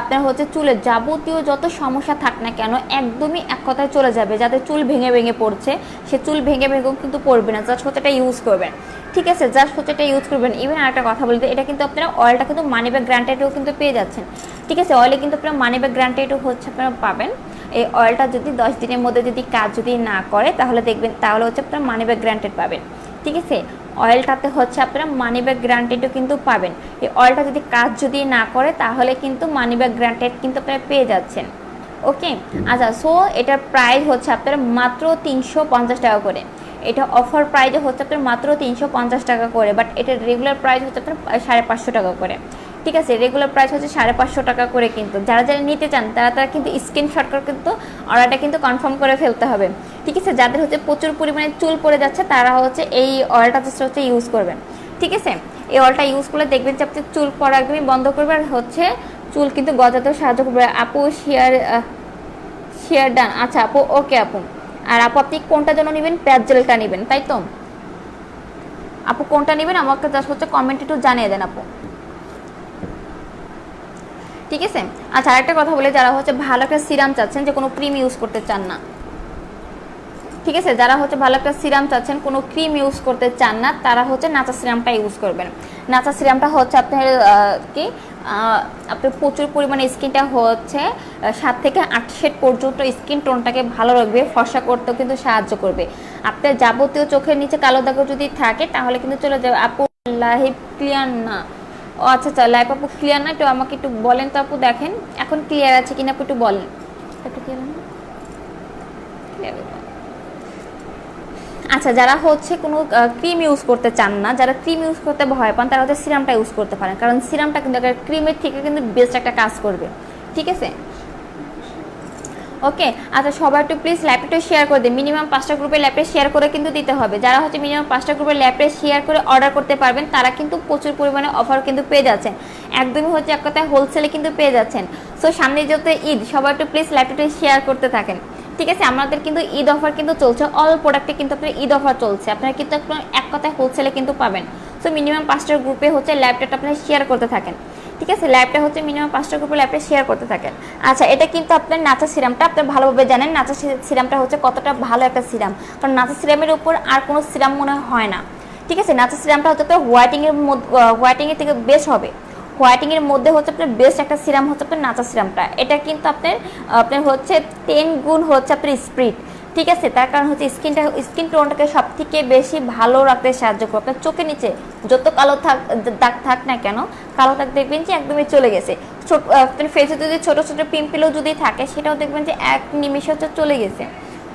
আপনার হচ্ছে চুলের যাবতীয় যত সমস্যা থাক না কেন একদমই এক কথায় চলে যাবে। যাদের চুল ভেঙে ভেঙে পড়ছে, সে চুল ভেঙে ভেঙেও কিন্তু পড়বে না, জাস্ট হচ্ছে এটা ইউজ করবেন। ঠিক আছে, জাস্ট হচ্ছে এটা ইউজ করবেন। ইভেন আরেকটা কথা বলতে, এটা কিন্তু আপনারা অয়েলটা কিন্তু মানি ব্যাক গ্যারান্টিডও কিন্তু পেয়ে যাচ্ছেন। ঠিক আছে, অয়েলে কিন্তু আপনারা মানি ব্যাক গ্যারান্টিডও হচ্ছে আপনারা পাবেন। এই অয়েলটা যদি 10 দিনের মধ্যে যদি কাজ যদি না করে, তাহলে দেখবেন তাহলে হচ্ছে আপনারা মানি ব্যাক গ্যারান্টেড পাবেন। ঠিক আছে, অয়েলটাতে হচ্ছে আপনারা মানি ব্যাক গ্যারান্টেডও কিন্তু পাবেন। এই অয়েলটা যদি কাজ যদি না করে, তাহলে কিন্তু মানি ব্যাক গ্যারান্টেড কিন্তু আপনারা পেয়ে যাচ্ছেন। ওকে, আচ্ছা, সো এটার প্রাইস হচ্ছে আপনার মাত্র 350 টাকা করে। এটা অফার প্রাইসে হচ্ছে আপনার মাত্র 350 টাকা করে, বাট এটার রেগুলার প্রাইস হচ্ছে আপনার 550 টাকা করে। ঠিক আছে, রেগুলার প্রাইস হচ্ছে 550 টাকা করে, কিন্তু যারা যারা নিতে চান তারা কিন্তু স্ক্রিনশট করে কিন্তু অর্ডারটা কিন্তু কনফার্ম করে ফেলতে হবে। ঠিক আছে, যাদের হচ্ছে প্রচুর পরিমাণে চুল পড়ে যাচ্ছে তারা হচ্ছে এই অয়েলটা হচ্ছে ইউজ করবেন। ঠিক আছে, এই অয়েলটা ইউজ করলে দেখবেন যে আপনি চুল পড়া একদমই বন্ধ করবে, আর হচ্ছে চুল কিন্তু গজাতেও সাহায্য করবে। আপু শেয়ার ডান। আচ্ছা আপু, ওকে আপু। আর আপু আপনি কোনটা যেন নেবেন? পেঁয়াজ জেলটা নেবেন তাই তো? আপু কোনটা নেবেন আমাকে জাস্ট হচ্ছে কমেন্ট একটু জানিয়ে দেন আপু। ঠিক আছে, আচ্ছা, আরেকটা কথা বলে, যারা হচ্ছে ভালো একটা সিরাম চাচ্ছেন, যে কোনো ক্রিম ইউজ করতে চান না। ঠিক আছে, যারা হচ্ছে ভালো একটা সিরাম চাচ্ছেন, কোনো ক্রিম ইউজ করতে চান না, তারা হচ্ছে নাচা সিরামটা ইউজ করবেন। নাচা সিরামটা হচ্ছে আপনার আপনার প্রচুর পরিমাণে স্কিনটা হচ্ছে 7 থেকে 8 শেড পর্যন্ত স্কিন টোনটাকে ভালো রাখবে, ফর্সা করতেও কিন্তু সাহায্য করবে। আপনার যাবতীয় চোখের নিচে কালো দাগ যদি থাকে তাহলে কিন্তু চলে যাবে। আপু লাইভ ক্লিয়ার না? ও আচ্ছা আচ্ছা, লাইভ আপু ক্লিয়ার না, একটু আমাকে একটু বলেন তো আপু, দেখেন এখন ক্লিয়ার আছে কিনা আপু, একটু বলেন। একটু ক্লিয়ার না? আচ্ছা, যারা হচ্ছে কোনো ক্রিম ইউজ করতে চান না, যারা ক্রিম ইউজ করতে ভয় পান, তারা হচ্ছে সিরামটা ইউজ করতে পারেন, কারণ সিরামটা কিন্তু ক্রিমের থেকে কিন্তু বেস্ট একটা কাজ করবে। ঠিক আছে, ওকে। আচ্ছা, সবাই একটু প্লিজ ল্যাপটপটা শেয়ার করে দিন, মিনিমাম 5টা গ্রুপে ল্যাপটপ শেয়ার করে কিন্তু দিতে হবে। যারা হচ্ছে মিনিমাম 5টা গ্রুপে ল্যাপটপ শেয়ার করে অর্ডার করতে পারবেন, তারা কিন্তু প্রচুর পরিমাণে অফার কিন্তু পেয়ে যাচ্ছেন, একদমই হচ্ছে এক কথায় হোলসেলে কিন্তু পেয়ে যাচ্ছেন। সো সামনে যত ঈদ, সবাই একটু প্লিজ ল্যাপটপটা শেয়ার করতে থাকেন। ঠিক আছে, আমাদের কিন্তু ঈদ অফার কিন্তু চলছে, অল প্রোডাক্টে কিন্তু আপনার ঈদ অফার চলছে, আপনারা কিন্তু এক কথায় হোলসেলে কিন্তু পাবেন। সো মিনিমাম 5টা গ্রুপে হচ্ছে ল্যাপটপটা আপনারা শেয়ার করতে থাকেন, ঠিক আছে, ল্যাবটা হচ্ছে মিনিমাম 5টা গ্রুপে ল্যাবটা শেয়ার করতে থাকেন। আচ্ছা, এটা কিন্তু আপনার নাচা সিরামটা আপনার ভালোভাবে জানেন, নাচা সিরামটা হচ্ছে কতটা ভালো একটা সিরাম, কারণ নাচা সিরামের উপর আর কোনো সিরাম মনে হয় না, ঠিক আছে। নাচা সিরামটা হচ্ছে আপনার হোয়াইটিংয়ের থেকে বেস্ট হবে, হোয়াইটিংয়ের মধ্যে হচ্ছে আপনার বেস্ট একটা সিরাম হচ্ছে আপনার নাচা সিরামটা। এটা কিন্তু আপনার হচ্ছে 10 গুণ হচ্ছে আপনার স্প্রিড, ঠিক আছে। তার কারণ হচ্ছে স্কিন টোনটাকে সব থেকে বেশি ভালো রাখতে সাহায্য করবে। আপনার চোখের নিচে যত কালো দাগ থাক না কেন, কালো দাগ দেখবেন যে একদমই চলে গেছে। আপনার ফেসে যদি ছোট ছোট পিম্পলও যদি থাকে সেটাও দেখবেন যে এক নিমিষে হচ্ছে চলে গেছে,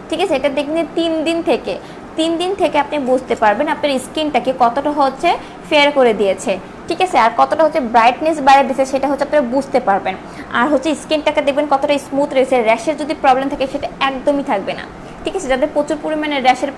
ঠিক আছে। এটা দেখবেন 3 দিন থেকে আপনি বুঝতে পারবেন আপনার স্কিনটাকে কতটা হচ্ছে ফেয়ার করে দিয়েছে, ঠিক আছে, আর কতটা হচ্ছে ব্রাইটনেস বাড়িয়ে দিয়েছে সেটা হচ্ছে আপনারা বুঝতে পারবেন। আর হচ্ছে স্কিনটাকে দেখবেন কতটা স্মুথ রয়েছে, র্যাশের যদি প্রবলেম থাকে সেটা একদমই থাকবে না, ঠিক আছে। যাদের প্রচুর পরিমাণে র্যাশের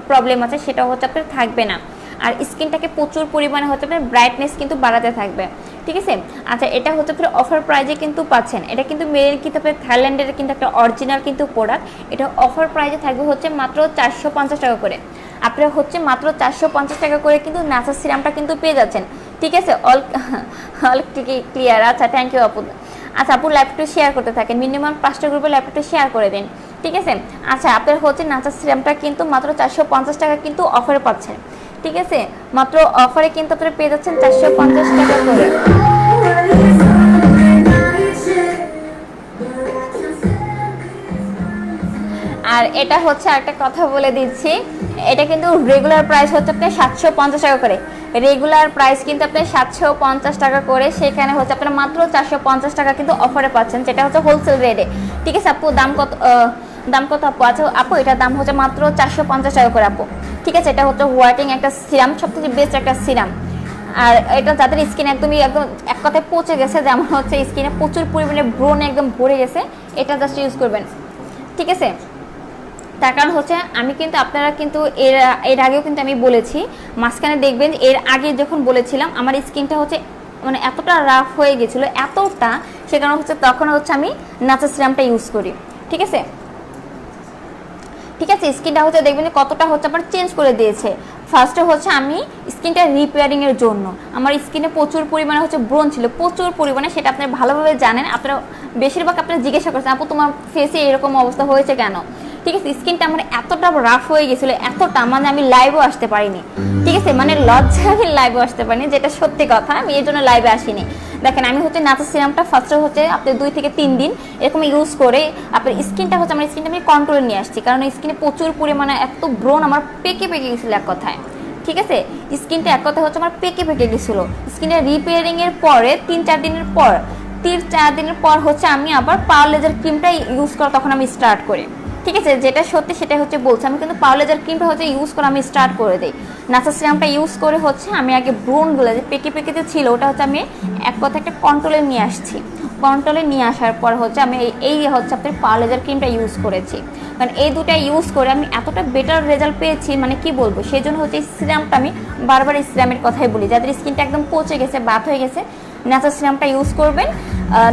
প্রবলেম আছে সেটাও হচ্ছে আপনার থাকবে না, আর স্কিনটাকে প্রচুর পরিমাণে হচ্ছে আপনার ব্রাইটনেস কিন্তু বাড়াতে থাকবে, ঠিক আছে। আচ্ছা, এটা হচ্ছে আপনার অফার প্রাইজে কিন্তু পাচ্ছেন, এটা কিন্তু মেয়ের কিন্তু আপনার থাইল্যান্ডের কিন্তু একটা অরিজিনাল কিন্তু প্রোডাক্ট। এটা অফার প্রাইজে থাকবে হচ্ছে মাত্র 450 টাকা করে, আপনারা হচ্ছে মাত্র 450 টাকা করে কিন্তু নাচা সিরামটা কিন্তু পেয়ে যাচ্ছেন, ঠিক আছে। All clear. আচ্ছা, থ্যাংক ইউ আপু। আচ্ছা আপু, ল্যাপটপটা শেয়ার করতে থাকেন, মিনিমাম 5টা গ্রুপে ল্যাপটপটা শেয়ার করে দিন, ঠিক আছে। আচ্ছা, আপনার হচ্ছে নাচা সিরামটা কিন্তু মাত্র 450 টাকা কিন্তু অফারে পাচ্ছেন, ঠিক আছে, মাত্র অফারে কিন্তু আপনারা পেয়ে যাচ্ছেন 450 টাকা করে। আর এটা হচ্ছে একটা কথা বলে দিচ্ছি, এটা কিন্তু রেগুলার প্রাইস হচ্ছে আপনার 750 টাকা করে, রেগুলার প্রাইস কিন্তু আপনার 750 টাকা করে, সেখানে হচ্ছে আপনার মাত্র 450 টাকা কিন্তু অফারে পাচ্ছেন, যেটা হচ্ছে হোলসেল রেটে, ঠিক আছে। আপু দাম কত আপু? আচ্ছা আপু, এটার দাম হচ্ছে মাত্র 450 টাকা করে আপু, ঠিক আছে। এটা হচ্ছে হোয়াইটিং একটা সিরাম, সবথেকে বেস্ট একটা সিরাম। আর এটা যাদের স্কিন একদম এক কথায় পচে গেছে, যেমন হচ্ছে স্কিনে প্রচুর পরিমাণে ব্রণ একদম ভরে গেছে, এটা জাস্ট ইউজ করবেন, ঠিক আছে। তার কারণ হচ্ছে আমি কিন্তু আপনারা কিন্তু এর আগেও কিন্তু আমি বলেছি, মাঝখানে দেখবেন এর আগে যখন বলেছিলাম আমার স্কিনটা হচ্ছে মানে এতটা রাফ হয়ে গেছিলো, এতটা, সে কারণে হচ্ছে তখন হচ্ছে আমি নাচা সিরামটা ইউজ করি, ঠিক আছে, ঠিক আছে। স্কিনটা হচ্ছে দেখবেন কতটা হচ্ছে আমার চেঞ্জ করে দিয়েছে। ফার্স্টে হচ্ছে আমি স্কিনটা রিপেয়ারিংয়ের জন্য, আমার স্কিনে প্রচুর পরিমাণে হচ্ছে ব্রণ ছিল, প্রচুর পরিমাণে, সেটা আপনারা ভালোভাবে জানেন, আপনারা বেশিরভাগ আপনারা জিজ্ঞাসা করছেন আপু তোমার ফেসে এরকম অবস্থা হয়েছে কেন, ঠিক আছে। স্কিনটা আমার এতটা রাফ হয়ে গেছিলো, এতটা মানে আমি লাইভও আসতে পারিনি, ঠিক আছে, মানে লজ্জা আমি লাইভও আসতে পারিনি, যেটা সত্যি কথা, আমি এর জন্য লাইভে আসিনি। দেখেন আমি হচ্ছে নাচা সিরামটা ফার্স্টে হচ্ছে আপনি 2 থেকে 3 দিন এরকম ইউজ করে আপনার স্কিনটা হচ্ছে আমার স্কিনটা আমি কন্ট্রোলে নিয়ে আসছি, কারণ স্কিনে প্রচুর পরিমাণে এত ব্রণ আমার পেকে গেছিলো এক কথায়, ঠিক আছে। স্কিনটা এক কথায় হচ্ছে আমার পেকে গেছিলো। স্কিনটা রিপেয়ারিংয়ের পরে 3-4 দিনের পর হচ্ছে আমি আবার পাওয়ার লেজার ক্রিমটা ইউজ করা তখন আমি স্টার্ট করি, ঠিক আছে। যেটা সত্যি সেটা হচ্ছে বলছি, আমি কিন্তু পাওয়ার লেজার ক্রিমটা হচ্ছে ইউজ করে আমি স্টার্ট করে দিই। নাচা সিরামটা ইউজ করে হচ্ছে আমি আগে ব্রণগুলো যে পেকে যে ছিল ওটা হচ্ছে আমি এক কথা একটা কন্ট্রোলে নিয়ে আসছি, কন্ট্রোলে নিয়ে আসার পর হচ্ছে আমি এই হচ্ছে আপনার পাওয়ার লেজার ক্রিমটা ইউজ করেছি, কারণ এই দুটা ইউজ করে আমি এতটা বেটার রেজাল্ট পেয়েছি, মানে কি বলবো। সেই জন্য হচ্ছে এই সিরামটা আমি বারবার এই সিরামের কথাই বলি, যাদের স্কিনটা একদম পচে গেছে, বাত হয়ে গেছে, নাচা সিরামটা ইউজ করবেন।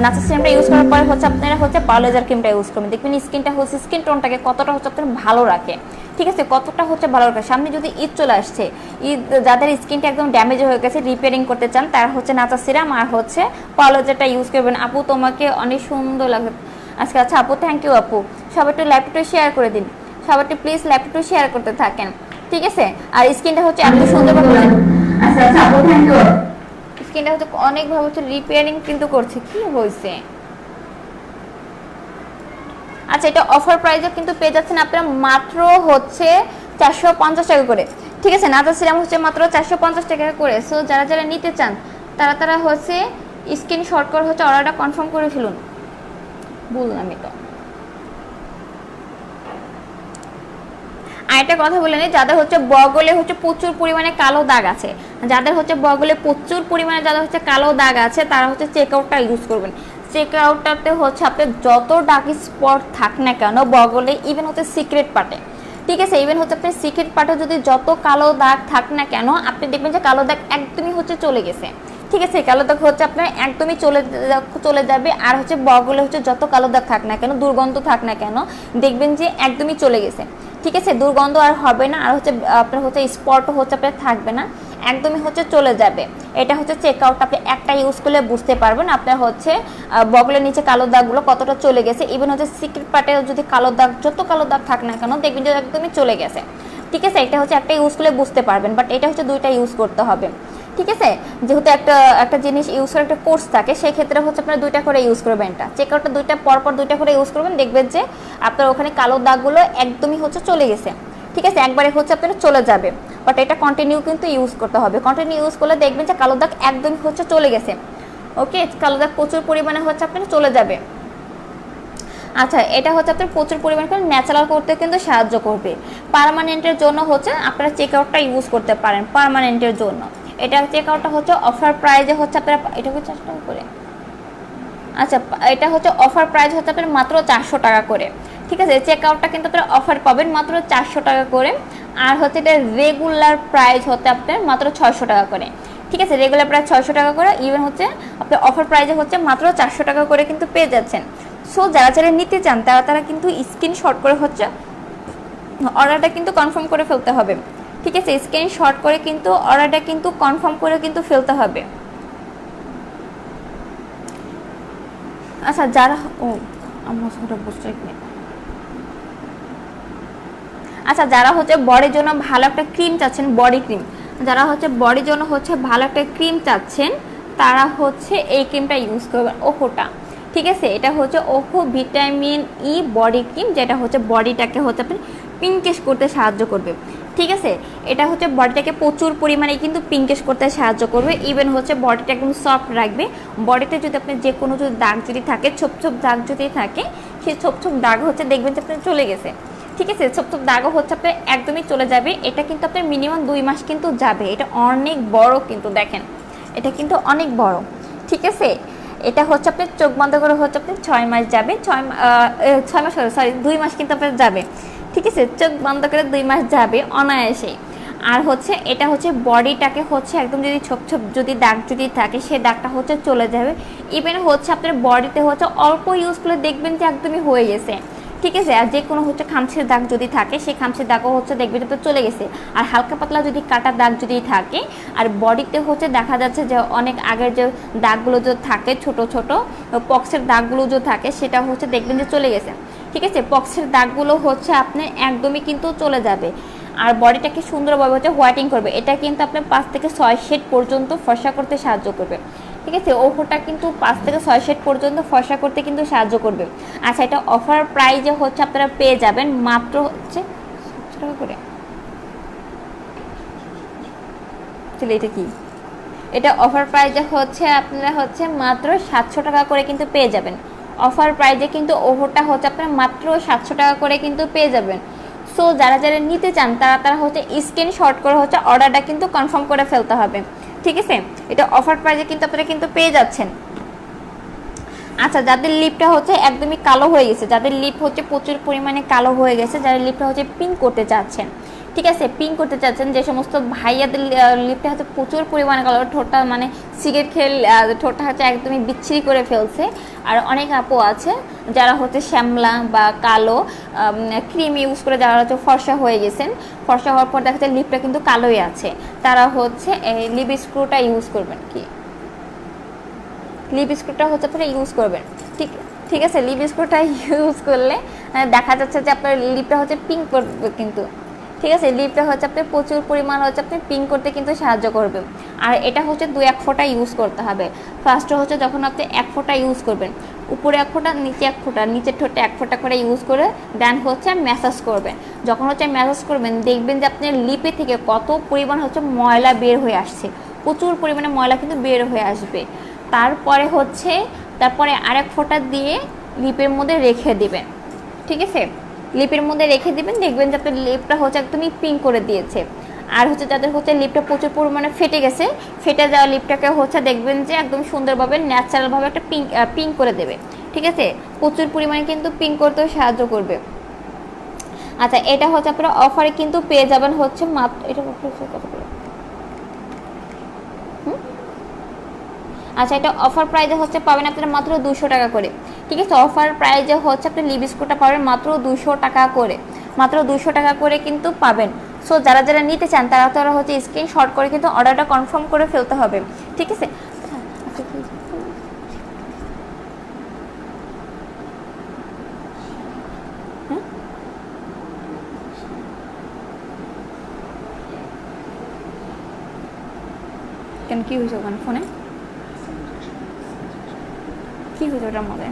নাচা সিরামটা ইউজ করার পরে হচ্ছে আপনারা হচ্ছে পাওয়ার লেজার ক্রিমটা ইউজ করবেন, দেখবেন স্কিনটা হচ্ছে স্কিন টোনটাকে কতটা হচ্ছে আপনার ভালো রাখে, ঠিক আছে, কতটা হচ্ছে ভালো রাখে। সামনে যদি ঈদ চলে আসছে, ঈদ যাদের স্কিনটা একদম ড্যামেজ হয়ে গেছে, রিপেয়ারিং করতে চান, তারা হচ্ছে নাচা সিরাম আর হচ্ছে পাওয়ার লেজারটা ইউজ করবেন। আপু তোমাকে অনেক সুন্দর লাগে আজকে। আচ্ছা আপু, থ্যাংক ইউ আপু। সবাই একটু ল্যাপটপটা শেয়ার করে দিন, সবাই একটু প্লিজ ল্যাপটপটা শেয়ার করতে থাকেন, ঠিক আছে। আর স্কিনটা হচ্ছে এত সুন্দরভাবে, আচ্ছা আচ্ছা আপু, থ্যাংক ইউ। স্কিনটা হচ্ছে অনেকভাবে হচ্ছে রিপেয়ারিং কিন্তু করছে, কি হয়েছে। আচ্ছা, এটা অফার প্রাইসও কিন্তু পেয়ে যাচ্ছেন আপনারা মাত্র হচ্ছে 450 টাকা করে, ঠিক আছে। নাচা সিরাম হচ্ছে মাত্র 450 টাকা করে। সো যারা নিতে চান তারা হচ্ছে স্ক্রিনশট করে হচ্ছে অর্ডারটা কনফার্ম করে ফেলুন। বললাম তো। আর একটা কথা বলে নিই, যাদের হচ্ছে বগলে হচ্ছে প্রচুর পরিমাণে কালো দাগ আছে, যাদের হচ্ছে বগলে প্রচুর পরিমাণে যাদের হচ্ছে কালো দাগ আছে, তারা হচ্ছে চেকআউটটা ইউজ করবেন। চেকআউটটাতে হচ্ছে আপনার যত ডার্ক স্পট থাক না কেন বগলে, ইভেন হচ্ছে সিক্রেট পার্টে, ঠিক আছে, ইভেন হচ্ছে আপনার সিক্রেট পার্টে যদি যত কালো দাগ থাক না কেন, আপনি দেখবেন যে কালো দাগ একদমই হচ্ছে চলে গেছে, ঠিক আছে, কালো দাগ হচ্ছে আপনার একদমই চলে যাবে। আর হচ্ছে বগলে হচ্ছে যত কালো দাগ থাক না কেন, দুর্গন্ধ থাক না কেন, দেখবেন যে একদমই চলে গেছে। ঠিক আছে, দুর্গন্ধ আর হবে না, আর হচ্ছে আপনার হচ্ছে স্পটও হচ্ছে আপনার থাকবে না, একদমই হচ্ছে চলে যাবে। এটা হচ্ছে চেক আউট, আপনি একটা ইউজ করলে বুঝতে পারবেন আপনার হচ্ছে বগলের নিচে কালো দাগগুলো কতটা চলে গেছে। ইভেন হচ্ছে সিক্রেট পার্টে যদি কালো দাগ, যত কালো দাগ থাক না কেন, দেখবেন যে একদমই চলে গেছে। ঠিক আছে, এটা হচ্ছে একটা ইউজ করলে বুঝতে পারবেন, বাট এটা হচ্ছে দুইটা ইউজ করতে হবে। ঠিক আছে, যেহেতু একটা জিনিস ইউজ করে একটা কোর্স থাকে, সেই ক্ষেত্রে হচ্ছে আপনারা দুইটা করে ইউজ করবেন। এটা চেক আউটটা পরপর দুইটা করে ইউজ করবেন, দেখবেন যে আপনার ওখানে কালো দাগগুলো একদমই হচ্ছে চলে গেছে। ঠিক আছে, একবারে হচ্ছে আপনারা চলে যাবে, বাট এটা কন্টিনিউ কিন্তু ইউজ করতে হবে। কন্টিনিউ ইউজ করলে দেখবেন যে কালো দাগ একদমই হচ্ছে চলে গেছে। ওকে, কালো দাগ প্রচুর পরিমাণে হচ্ছে আপনার চলে যাবে। আচ্ছা, এটা হচ্ছে আপনার প্রচুর পরিমাণ করে ন্যাচারাল করতে কিন্তু সাহায্য করবে। পার্মানেন্টের জন্য হচ্ছে আপনারা চেক আউটটা ইউজ করতে পারেন পার্মানেন্টের জন্য। এটা চেক আউটটা হচ্ছে অফার প্রাইজে হচ্ছে আপনারা, এটা হচ্ছে 4 টাকা করে। আচ্ছা, এটা হচ্ছে অফার প্রাইস হচ্ছে আপনার মাত্র 400 টাকা করে। ঠিক আছে, চেক আউটটা কিন্তু আপনারা অফার পাবেন মাত্র 400 টাকা করে। আর হচ্ছে এটা রেগুলার প্রাইস হচ্ছে আপনার মাত্র 600 টাকা করে। ঠিক আছে, রেগুলার প্রাইস 600 টাকা করে, ইভেন হচ্ছে আপনার অফার প্রাইসে হচ্ছে মাত্র 400 টাকা করে কিন্তু পেয়ে যাচ্ছেন। সো যারা নিতে চান তারা কিন্তু স্ক্রিনশট করে হচ্ছে অর্ডারটা কিন্তু কনফার্ম করে ফেলতে হবে। ঠিক আছে, স্ক্রিনশট করে কিন্তু অর্ডারটা কিন্তু কনফার্ম করে কিন্তু ফেলতে হবে। আচ্ছা, যারা আচ্ছা, যারা হচ্ছে বডির জন্য ভালো একটা ক্রিম চাচ্ছেন, বডি ক্রিম, যারা হচ্ছে বডির জন্য হচ্ছে ভালো একটা ক্রিম চাচ্ছেন, তারা হচ্ছে এই ক্রিমটা ইউজ করবেন, ওহোটা। ঠিক আছে, এটা হচ্ছে ওহো ভিটামিন ই বডি ক্রিম, যেটা হচ্ছে বডিটাকে হচ্ছে আপনি পিঙ্কিশ করতে সাহায্য করবে। ঠিক আছে, এটা হচ্ছে বডিটাকে প্রচুর পরিমাণে কিন্তু পিঙ্কিশ করতে সাহায্য করবে। ইভেন হচ্ছে বডিটা একদম সফট রাখবে। বডিতে যদি আপনার যে কোনো যদি দাগ যদি থাকে, ছোপ দাগ যদি থাকে, সেই ছোপ দাগ হচ্ছে দেখবেন যে আপনার চলে গেছে। ঠিক আছে, ছোপ দাগও হচ্ছে আপনার একদমই চলে যাবে। এটা কিন্তু আপনার মিনিমাম 2 মাস কিন্তু যাবে। এটা অনেক বড় কিন্তু, দেখেন এটা কিন্তু অনেক বড়। ঠিক আছে, এটা হচ্ছে আপনার চোখ বন্ধ করে হচ্ছে আপনার 6 মাস যাবে, 6 মাস সরি 2 মাস কিন্তু আপনার যাবে। ঠিক আছে, চোখ বন্ধ করে 2 মাস যাবে অনায়াসে। আর হচ্ছে এটা হচ্ছে বডিটাকে হচ্ছে একদম যদি ছোপ যদি দাগ যদি থাকে, সে দাগটা হচ্ছে চলে যাবে। ইভেন হচ্ছে আপনার বডিতে হচ্ছে অল্প ইউজ করলে দেখবেন যে একদমই হয়ে গেছে। ঠিক আছে, আর যে কোনো হচ্ছে খামচির দাগ যদি থাকে, সেই খামচির দাগও হচ্ছে দেখবেন যে চলে গেছে। আর হালকা পাতলা যদি কাটা দাগ যদি থাকে, আর বডিতে হচ্ছে দেখা যাচ্ছে যে অনেক আগের যে দাগগুলো যে থাকে, ছোট ছোট পক্সের দাগগুলো যে থাকে, সেটা হচ্ছে দেখবেন যে চলে গেছে। ঠিক আছে, পক্সের দাগগুলো হচ্ছে আপনার একদমই কিন্তু চলে যাবে। আর বডিটাকে সুন্দরভাবে হচ্ছে হোয়াইটিং করবে। এটা কিন্তু আপনার 5 থেকে 6 শেড পর্যন্ত ফর্সা করতে সাহায্য করবে। ঠিক আছে, ওহোটা কিন্তু 5 থেকে 6 শেড পর্যন্ত ফর্সা করতে কিন্তু সাহায্য করবে। আচ্ছা, এটা অফার প্রাইজে হচ্ছে আপনারা পেয়ে যাবেন মাত্র হচ্ছে 700 টাকা করে। এটা কি, এটা অফার প্রাইজে হচ্ছে আপনারা হচ্ছে মাত্র 700 টাকা করে কিন্তু পেয়ে যাবেন। অফার প্রাইজে কিন্তু ওহোটা হচ্ছে আপনারা মাত্র 700 টাকা করে কিন্তু পেয়ে যাবেন। সো যারা নিতে চান তারা হচ্ছে স্ক্রিনশট করে হচ্ছে অর্ডারটা কিন্তু কনফার্ম করে ফেলতে হবে। ঠিক আছে, এটা অফার প্রাইজে কিন্তু আপনারা কিন্তু পেয়ে যাচ্ছেন। আচ্ছা, যাদের লিপটা হচ্ছে একদমই কালো হয়ে গেছে, যাদের লিপ হচ্ছে প্রচুর পরিমাণে কালো হয়ে গেছে, যারা লিপটা হচ্ছে পিঙ্ক করতে চাচ্ছেন, ঠিক আছে, পিঙ্ক করতে চাচ্ছেন, যে সমস্ত ভাইয়াদের লিপটা হচ্ছে প্রচুর পরিমাণে কালো, ঠোঁটটা মানে সিগারেট খেয়ে ঠোঁটটা হচ্ছে একদমই বিচ্ছিরি করে ফেলছে। আর অনেক আপু আছে যারা হচ্ছে শ্যামলা বা কালো ক্রিম ইউজ করে যারা হচ্ছে ফর্সা হয়ে গেছেন, ফর্সা হওয়ার পর দেখা যাচ্ছে লিপটা কিন্তু কালোই আছে, তারা হচ্ছে লিপ স্ক্রুটা ইউজ করবেন। কি লিপ স্ক্রুটা হচ্ছে আপনারা ইউজ করবেন। ঠিক আছে, লিপ স্ক্রুটা ইউজ করলে দেখা যাচ্ছে যে আপনার লিপটা হচ্ছে পিঙ্ক করবে কিন্তু। ঠিক আছে, লিপটা হচ্ছে আপনি প্রচুর পরিমাণ হচ্ছে আপনি পিঙ্ক করতে কিন্তু সাহায্য করবে। আর এটা হচ্ছে 2-1 ফোঁটা ইউজ করতে হবে। ফার্স্টে হচ্ছে যখন আপনি 1 ফোঁটা ইউজ করবেন, উপরে 1 ফোঁটা, নিচে 1 ফোঁটা, নিচের ঠোঁটে 1 ফোঁটা করে ইউজ করে দেন হচ্ছে ম্যাসাজ করবেন। যখন হচ্ছে ম্যাসাজ করবেন দেখবেন যে আপনার লিপে থেকে কত পরিমাণ হচ্ছে ময়লা বের হয়ে আসছে, প্রচুর পরিমাণে ময়লা কিন্তু বের হয়ে আসবে। তারপরে আরেক ফোঁটা দিয়ে লিপের মধ্যে রেখে দিবেন। ঠিক আছে, লিপের মধ্যে রেখে দিবেন, দেখবেন যে আপনার লিপটা হচ্ছে একদমই পিঙ্ক করে দিয়েছে। আর হচ্ছে যাদের হচ্ছে লিপটা প্রচুর পরিমাণে ফেটে গেছে, ফেটে যাওয়া লিপটাকে হচ্ছে দেখবেন যে একদম সুন্দরভাবে ন্যাচারালভাবে একটা পিঙ্ক করে দেবে। ঠিক আছে, প্রচুর পরিমাণে কিন্তু পিঙ্ক করতেও সাহায্য করবে। আচ্ছা, এটা হচ্ছে আপনারা অফারে কিন্তু পেয়ে যাবেন হচ্ছে মাত্র, এটা কত করে আচ্ছা, এটা অফার প্রাইসে হচ্ছে পাবেন আপনারা মাত্র 200 টাকা করে। ঠিক আছে, অফার প্রাইসে হচ্ছে আপনি লিপ স্টিকটা পাবেন মাত্র 200 টাকা করে, মাত্র 200 টাকা করে কিন্তু পাবেন। সো যারা যারা নিতে চান তারা হচ্ছে স্ক্রিনশট করে কিন্তু অর্ডারটা কনফার্ম করে ফেলতে হবে। ঠিক আছে, কেন কি হয়েছে ওখানে ফোনে, কি হয়েছে ওটার মধ্যে?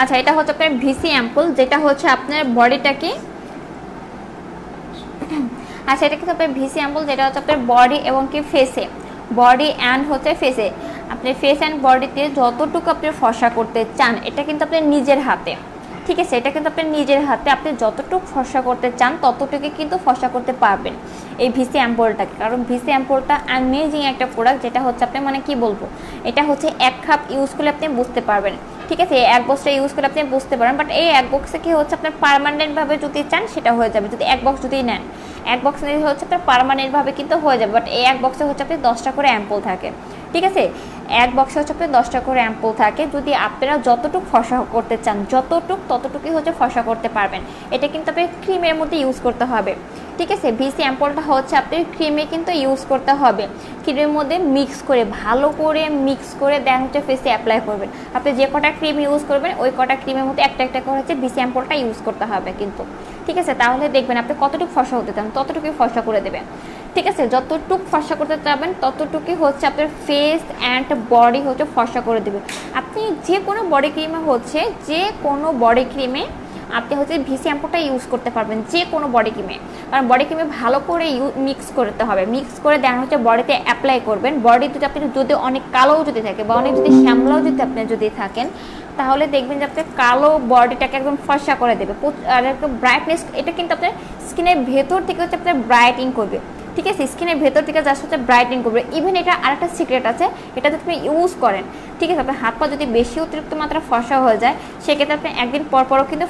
আচ্ছা, এটা হচ্ছে আপনার ভিসি অ্যাম্পুল, যেটা হচ্ছে আপনার বডিটাকে, আচ্ছা এটা কিন্তু আপনার ভিসি অ্যাম্পুল যেটা হচ্ছে আপনার বডি এবং কি ফেসে, বডি অ্যান্ড হচ্ছে ফেসে, আপনি ফেস অ্যান্ড বডিতে যতটুকু আপনি ফর্সা করতে চান এটা কিন্তু আপনার নিজের হাতে। ঠিক আছে, এটা কিন্তু আপনার নিজের হাতে, আপনি যতটুকু ফর্সা করতে চান ততটুকু কিন্তু ফর্সা করতে পারবেন এই ভিসি অ্যাম্পুলটাকে। কারণ ভিসি অ্যাম্পুলটা অ্যামেজিং একটা প্রোডাক্ট, যেটা হচ্ছে আপনি মানে কি বলবো, এটা হচ্ছে 1 কাপ ইউজ করলে আপনি বুঝতে পারবেন। ঠিক আছে, 1 বক্সটা ইউজ করে আপনি বুঝতে পারেন, বাট এই 1 বক্সে কি হচ্ছে আপনার পার্মানেন্টভাবে যদি চান সেটা হয়ে যাবে, যদি 1 বক্স যদি নেন, 1 বক্স হচ্ছে আপনার পার্মানেন্টভাবে কিন্তু হয়ে যাবে, বাট এই 1 বক্সে হচ্ছে আপনি 10টা করে অ্যাম্পুল থাকে। ঠিক আছে, 1 বক্সে হচ্ছে আপনার 10টা করে অ্যাম্পুল থাকে। যদি আপনারা যতটুকু ফর্সা করতে চান ততটুকুই হচ্ছে ফর্সা করতে পারবেন। এটা কিন্তু আপনি ক্রিমের মধ্যে ইউজ করতে হবে। ঠিক আছে, ভিসি অ্যাম্পুলটা হচ্ছে আপনি ক্রিমে কিন্তু ইউজ করতে হবে, ক্রিমের মধ্যে মিক্স করে ভালো করে মিক্স করে দেন হচ্ছে ফেসে অ্যাপ্লাই করবেন। আপনি যে কটা ক্রিম ইউজ করবেন ওই কটা ক্রিমের মধ্যে একটা একটা করে হচ্ছে ভিসি অ্যাম্পুলটা ইউজ করতে হবে কিন্তু। ঠিক আছে, তাহলে দেখবেন আপনি কতটুকু ফর্সা হতে চান ততটুকুই ফর্সা করে দেবেন। ঠিক আছে, যতটুকু ফর্সা করতে চাবেন ততটুকুই হচ্ছে আপনার ফেস অ্যান্ড বডি হচ্ছে ফর্সা করে দেবে। আপনি যে কোনো বডি ক্রিমে হচ্ছে আপনি হচ্ছে ভিসি অ্যাম্পুলটা ইউজ করতে পারবেন, যে কোনো বডি ক্রিমে। কারণ বডি ক্রিমে ভালো করে মিক্স করতে হবে, মিক্স করে দেন হচ্ছে বডিতে অ্যাপ্লাই করবেন। বডি যদি আপনি যদি অনেক কালোও যদি থাকে বা অনেক যদি শ্যামলাও যদি আপনি যদি থাকেন, তাহলে দেখবেন যে আপনার কালো বডিটাকে একদম ফর্সা করে দেবে আর একদম ব্রাইটনেস, এটা কিন্তু আপনার স্কিনের ভেতর থেকে হচ্ছে আপনার ব্রাইটিং করবে। ঠিক আছে, স্কিনের ভেতর থেকে জাস্ট হচ্ছে ব্রাইটিং করবে। ইভেন এটা আরেকটা সিক্রেট আছে, এটা যদি আপনি ইউজ করেন, ঠিক আছে, আপনার হাত পা যদি বেশি অতিরিক্ত মাত্রা ফর্সা হয়ে যায় সেক্ষেত্রে আপনি একদিন পরপরও কিন্তু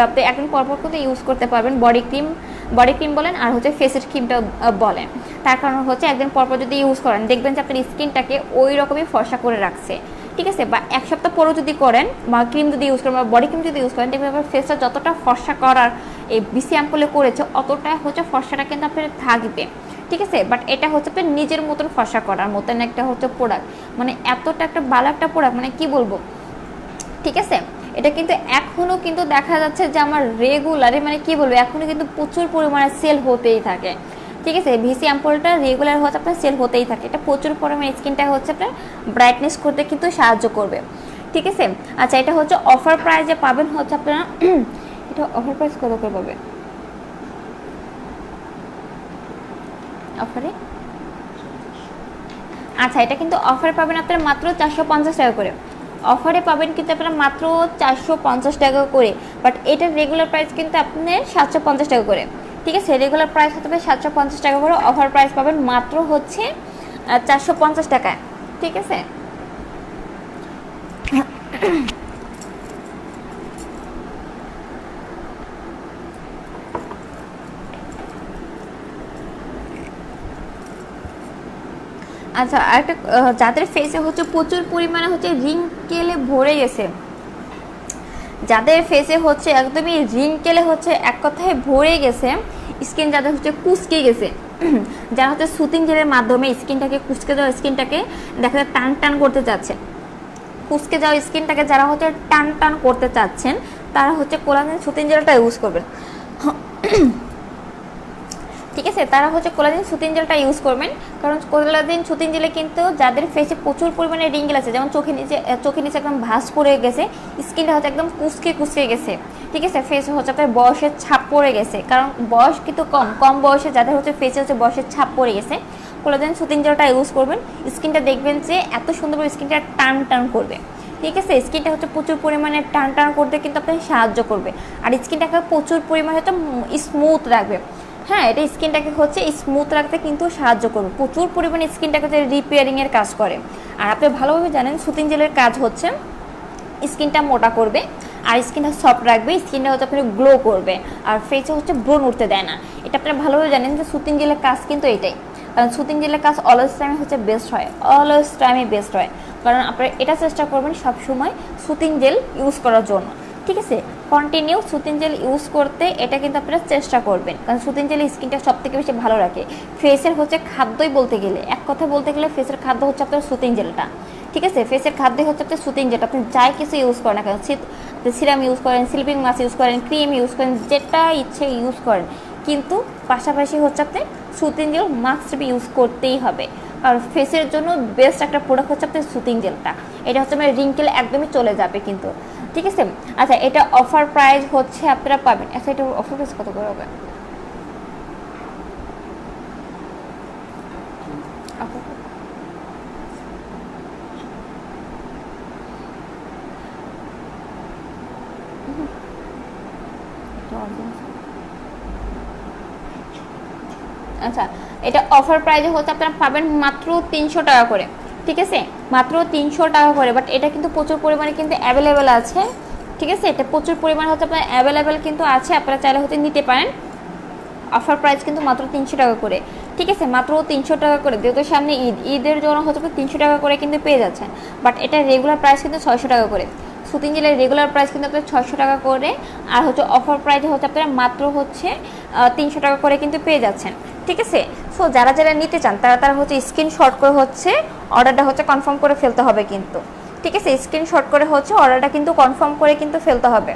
আপনি একদিন পরপর কিন্তু ইউজ করতে পারবেন বডি ক্রিম বলেন আর হচ্ছে ফেসের ক্রিমটা বলেন। তার কারণ হচ্ছে একদিন পরপর যদি ইউজ করেন দেখবেন যে আপনার স্কিনটাকে ওই রকমই ফর্সা করে রাখছে। ঠিক আছে, বা 1 সপ্তাহ পরও যদি করেন বা ক্রিম যদি ইউজ করেন বা বডি ক্রিম যদি ইউজ করেন দেখবেন আপনার ফেসটা যতটা ফর্সা করার এই ভিসি অ্যাম্পুলে করেছে অতটা হচ্ছে ফর্সাটা কিন্তু আপনার থাকবে। ঠিক আছে, বাট এটা হচ্ছে আপনার নিজের মতন ফর্সা করার মতন একটা হচ্ছে প্রোডাক্ট, মানে এতটা একটা ভালো একটা প্রোডাক্ট, মানে কি বলবো। ঠিক আছে, এটা কিন্তু এখনও কিন্তু দেখা যাচ্ছে যে আমার রেগুলারে মানে কি বলবো এখনও কিন্তু প্রচুর পরিমাণে সেল হতেই থাকে। ঠিক আছে, ভিসি অ্যাম্পুলটা রেগুলার হচ্ছে আপনার সেল হতেই থাকে, এটা প্রচুর পরিমাণে স্কিনটা হচ্ছে আপনার ব্রাইটনেস করতে কিন্তু সাহায্য করবে। ঠিক আছে, আচ্ছা এটা হচ্ছে অফার প্রাইসে পাবেন হচ্ছে আপনারা এটা অফার প্রাইস কত করে পাবেন অফারে? আচ্ছা, এটা কিন্তু অফারে পাবেন আপনারা মাত্র 450 টাকা করে, অফারে পাবেন কিন্তু আপনারা মাত্র 450 টাকা করে, বাট এটার রেগুলার প্রাইস কিন্তু আপনার 750 টাকা করে। ঠিক আছে, রেগুলার প্রাইস হতে পারে 750 টাকা করে, অফার প্রাইস পাবেন মাত্র হচ্ছে 450 টাকায়। ঠিক আছে, আচ্ছা আরেকটা, যাদের ফেসে হচ্ছে প্রচুর পরিমাণে হচ্ছে রিঙ্কেলে ভরে গেছে, যাদের ফেসে হচ্ছে একদমই রিঙ্কেলে হচ্ছে এক কথায় ভরে গেছে, স্কিন যাদের হচ্ছে কুচকে গেছে, যারা হচ্ছে সুতিং জেলের মাধ্যমে স্কিনটাকে কুচকে যাওয়া স্কিনটাকে দেখা যায় টান টান করতে চাচ্ছেন, কুচকে যাওয়া স্কিনটাকে যারা হচ্ছে টান টান করতে চাচ্ছেন তারা হচ্ছে কোলাজেন সুতিং জেলটা ইউজ করবেন। ঠিক আছে, তারা হচ্ছে কোলাজেন সুতিং জেলটা ইউজ করবেন, কারণ কোলাজেন সুতিং জেলে কিন্তু যাদের ফেসে প্রচুর পরিমাণে রিঙ্কেল আছে, যেমন চোখের নিচে একদম ভাঁজ পড়ে গেছে, স্কিনটা হচ্ছে একদম কুচকে গেছে। ঠিক আছে, ফেসে হচ্ছে আপনার বয়সের ছাপ পড়ে গেছে, কারণ বয়স কিন্তু কম বয়সে যাদের হচ্ছে ফেসে হচ্ছে বয়সের ছাপ পড়ে গেছে, কোলাজেন সুতিং জেলটা ইউজ করবেন, স্কিনটা দেখবেন যে এত সুন্দরভাবে স্কিনটা টান টান করবে। ঠিক আছে, স্কিনটা হচ্ছে প্রচুর পরিমাণে টান টান করতে কিন্তু আপনাকে সাহায্য করবে, আর স্কিনটাকে প্রচুর পরিমাণে হচ্ছে স্মুথ রাখবে। হ্যাঁ, এটা স্কিনটাকে হচ্ছে স্মুথ রাখতে কিন্তু সাহায্য করবে, প্রচুর পরিমাণে স্কিনটাকে হচ্ছে রিপেয়ারিংয়ের কাজ করে। আর আপনি ভালোভাবে জানেন সুতিং জেলের কাজ হচ্ছে স্কিনটা মোটা করবে আর স্কিনটা সফট রাখবে, স্কিনটা হচ্ছে আপনার গ্লো করবে, আর ফেসে হচ্ছে ব্রণ উঠতে দেয় না। এটা আপনারা ভালোভাবে জানেন যে সুতিং জেলের কাজ কিন্তু এটাই, কারণ সুতিং জেলের কাজ অলওয়েজ টাইমে হচ্ছে বেস্ট হয়, অলওয়েজ টাইমে বেস্ট হয়। কারণ আপনারা এটা চেষ্টা করবেন সবসময় সুতিং জেল ইউজ করার জন্য, ঠিক আছে? কন্টিনিউ সুতিং জেল ইউজ করতে এটা কিন্তু আপনারা চেষ্টা করবেন, কারণ সুতিং জেল স্কিনটা সব থেকে বেশি ভালো রাখে। ফেসের হচ্ছে খাদ্যই বলতে গেলে, এক কথা বলতে গেলে ফেসের খাদ্য হচ্ছে আপনার সুতিং জেলটা, ঠিক আছে? ফেসের খাদ্যই হচ্ছে আপনার সুতিং জেল। আপনি যাই কিছু ইউজ করেন না কেন, সিরাম ইউজ করেন, স্লিপিং মাস্ক ইউজ করেন, ক্রিম ইউজ করেন, যেটা ইচ্ছে ইউজ করেন, কিন্তু পাশাপাশি হচ্ছে আপনি soothing gel must be use করতেই হবে। আর ফেসের জন্য বেস্ট একটা প্রোডাক্ট হচ্ছে আপনার সুতিং জেলটা। এটা হচ্ছে আপনার রিঙ্কেল একদমই চলে যাবে কিন্তু, ঠিক আছে? আচ্ছা, এটা অফার প্রাইস হচ্ছে আপনারা পাবেন, আচ্ছা এটা অফার প্রাইস কত করে হবে? আচ্ছা, এটা অফার প্রাইসে হচ্ছে আপনারা পাবেন মাত্র 300 টাকা করে, ঠিক আছে? মাত্র 300 টাকা করে। বাট এটা কিন্তু প্রচুর পরিমাণে কিন্তু অ্যাভেলেবেল আছে, ঠিক আছে? এটা প্রচুর পরিমাণে হচ্ছে আপনার অ্যাভেলেবেল কিন্তু আছে, আপনারা চাইলে হতে নিতে পারেন। অফার প্রাইস কিন্তু মাত্র 300 টাকা করে, ঠিক আছে? মাত্র 300 টাকা করে, যেহেতু সামনে ঈদের জন্য হচ্ছে 300 টাকা করে কিন্তু পেয়ে যাচ্ছেন। বাট এটা রেগুলার প্রাইস কিন্তু 600 টাকা করে। সুতিং জেলের রেগুলার প্রাইস কিন্তু আপনার 600 টাকা করে, আর হচ্ছে অফার প্রাইসে হচ্ছে আপনারা মাত্র হচ্ছে 300 টাকা করে কিন্তু পেয়ে যাচ্ছেন, ঠিক আছে? সো যারা যারা নিতে চান তারা হচ্ছে স্ক্রিনশট করে হচ্ছে অর্ডারটা হচ্ছে কনফার্ম করে ফেলতে হবে কিন্তু, ঠিক আছে? স্ক্রিনশট করে হচ্ছে অর্ডারটা কিন্তু কনফার্ম করে কিন্তু ফেলতে হবে।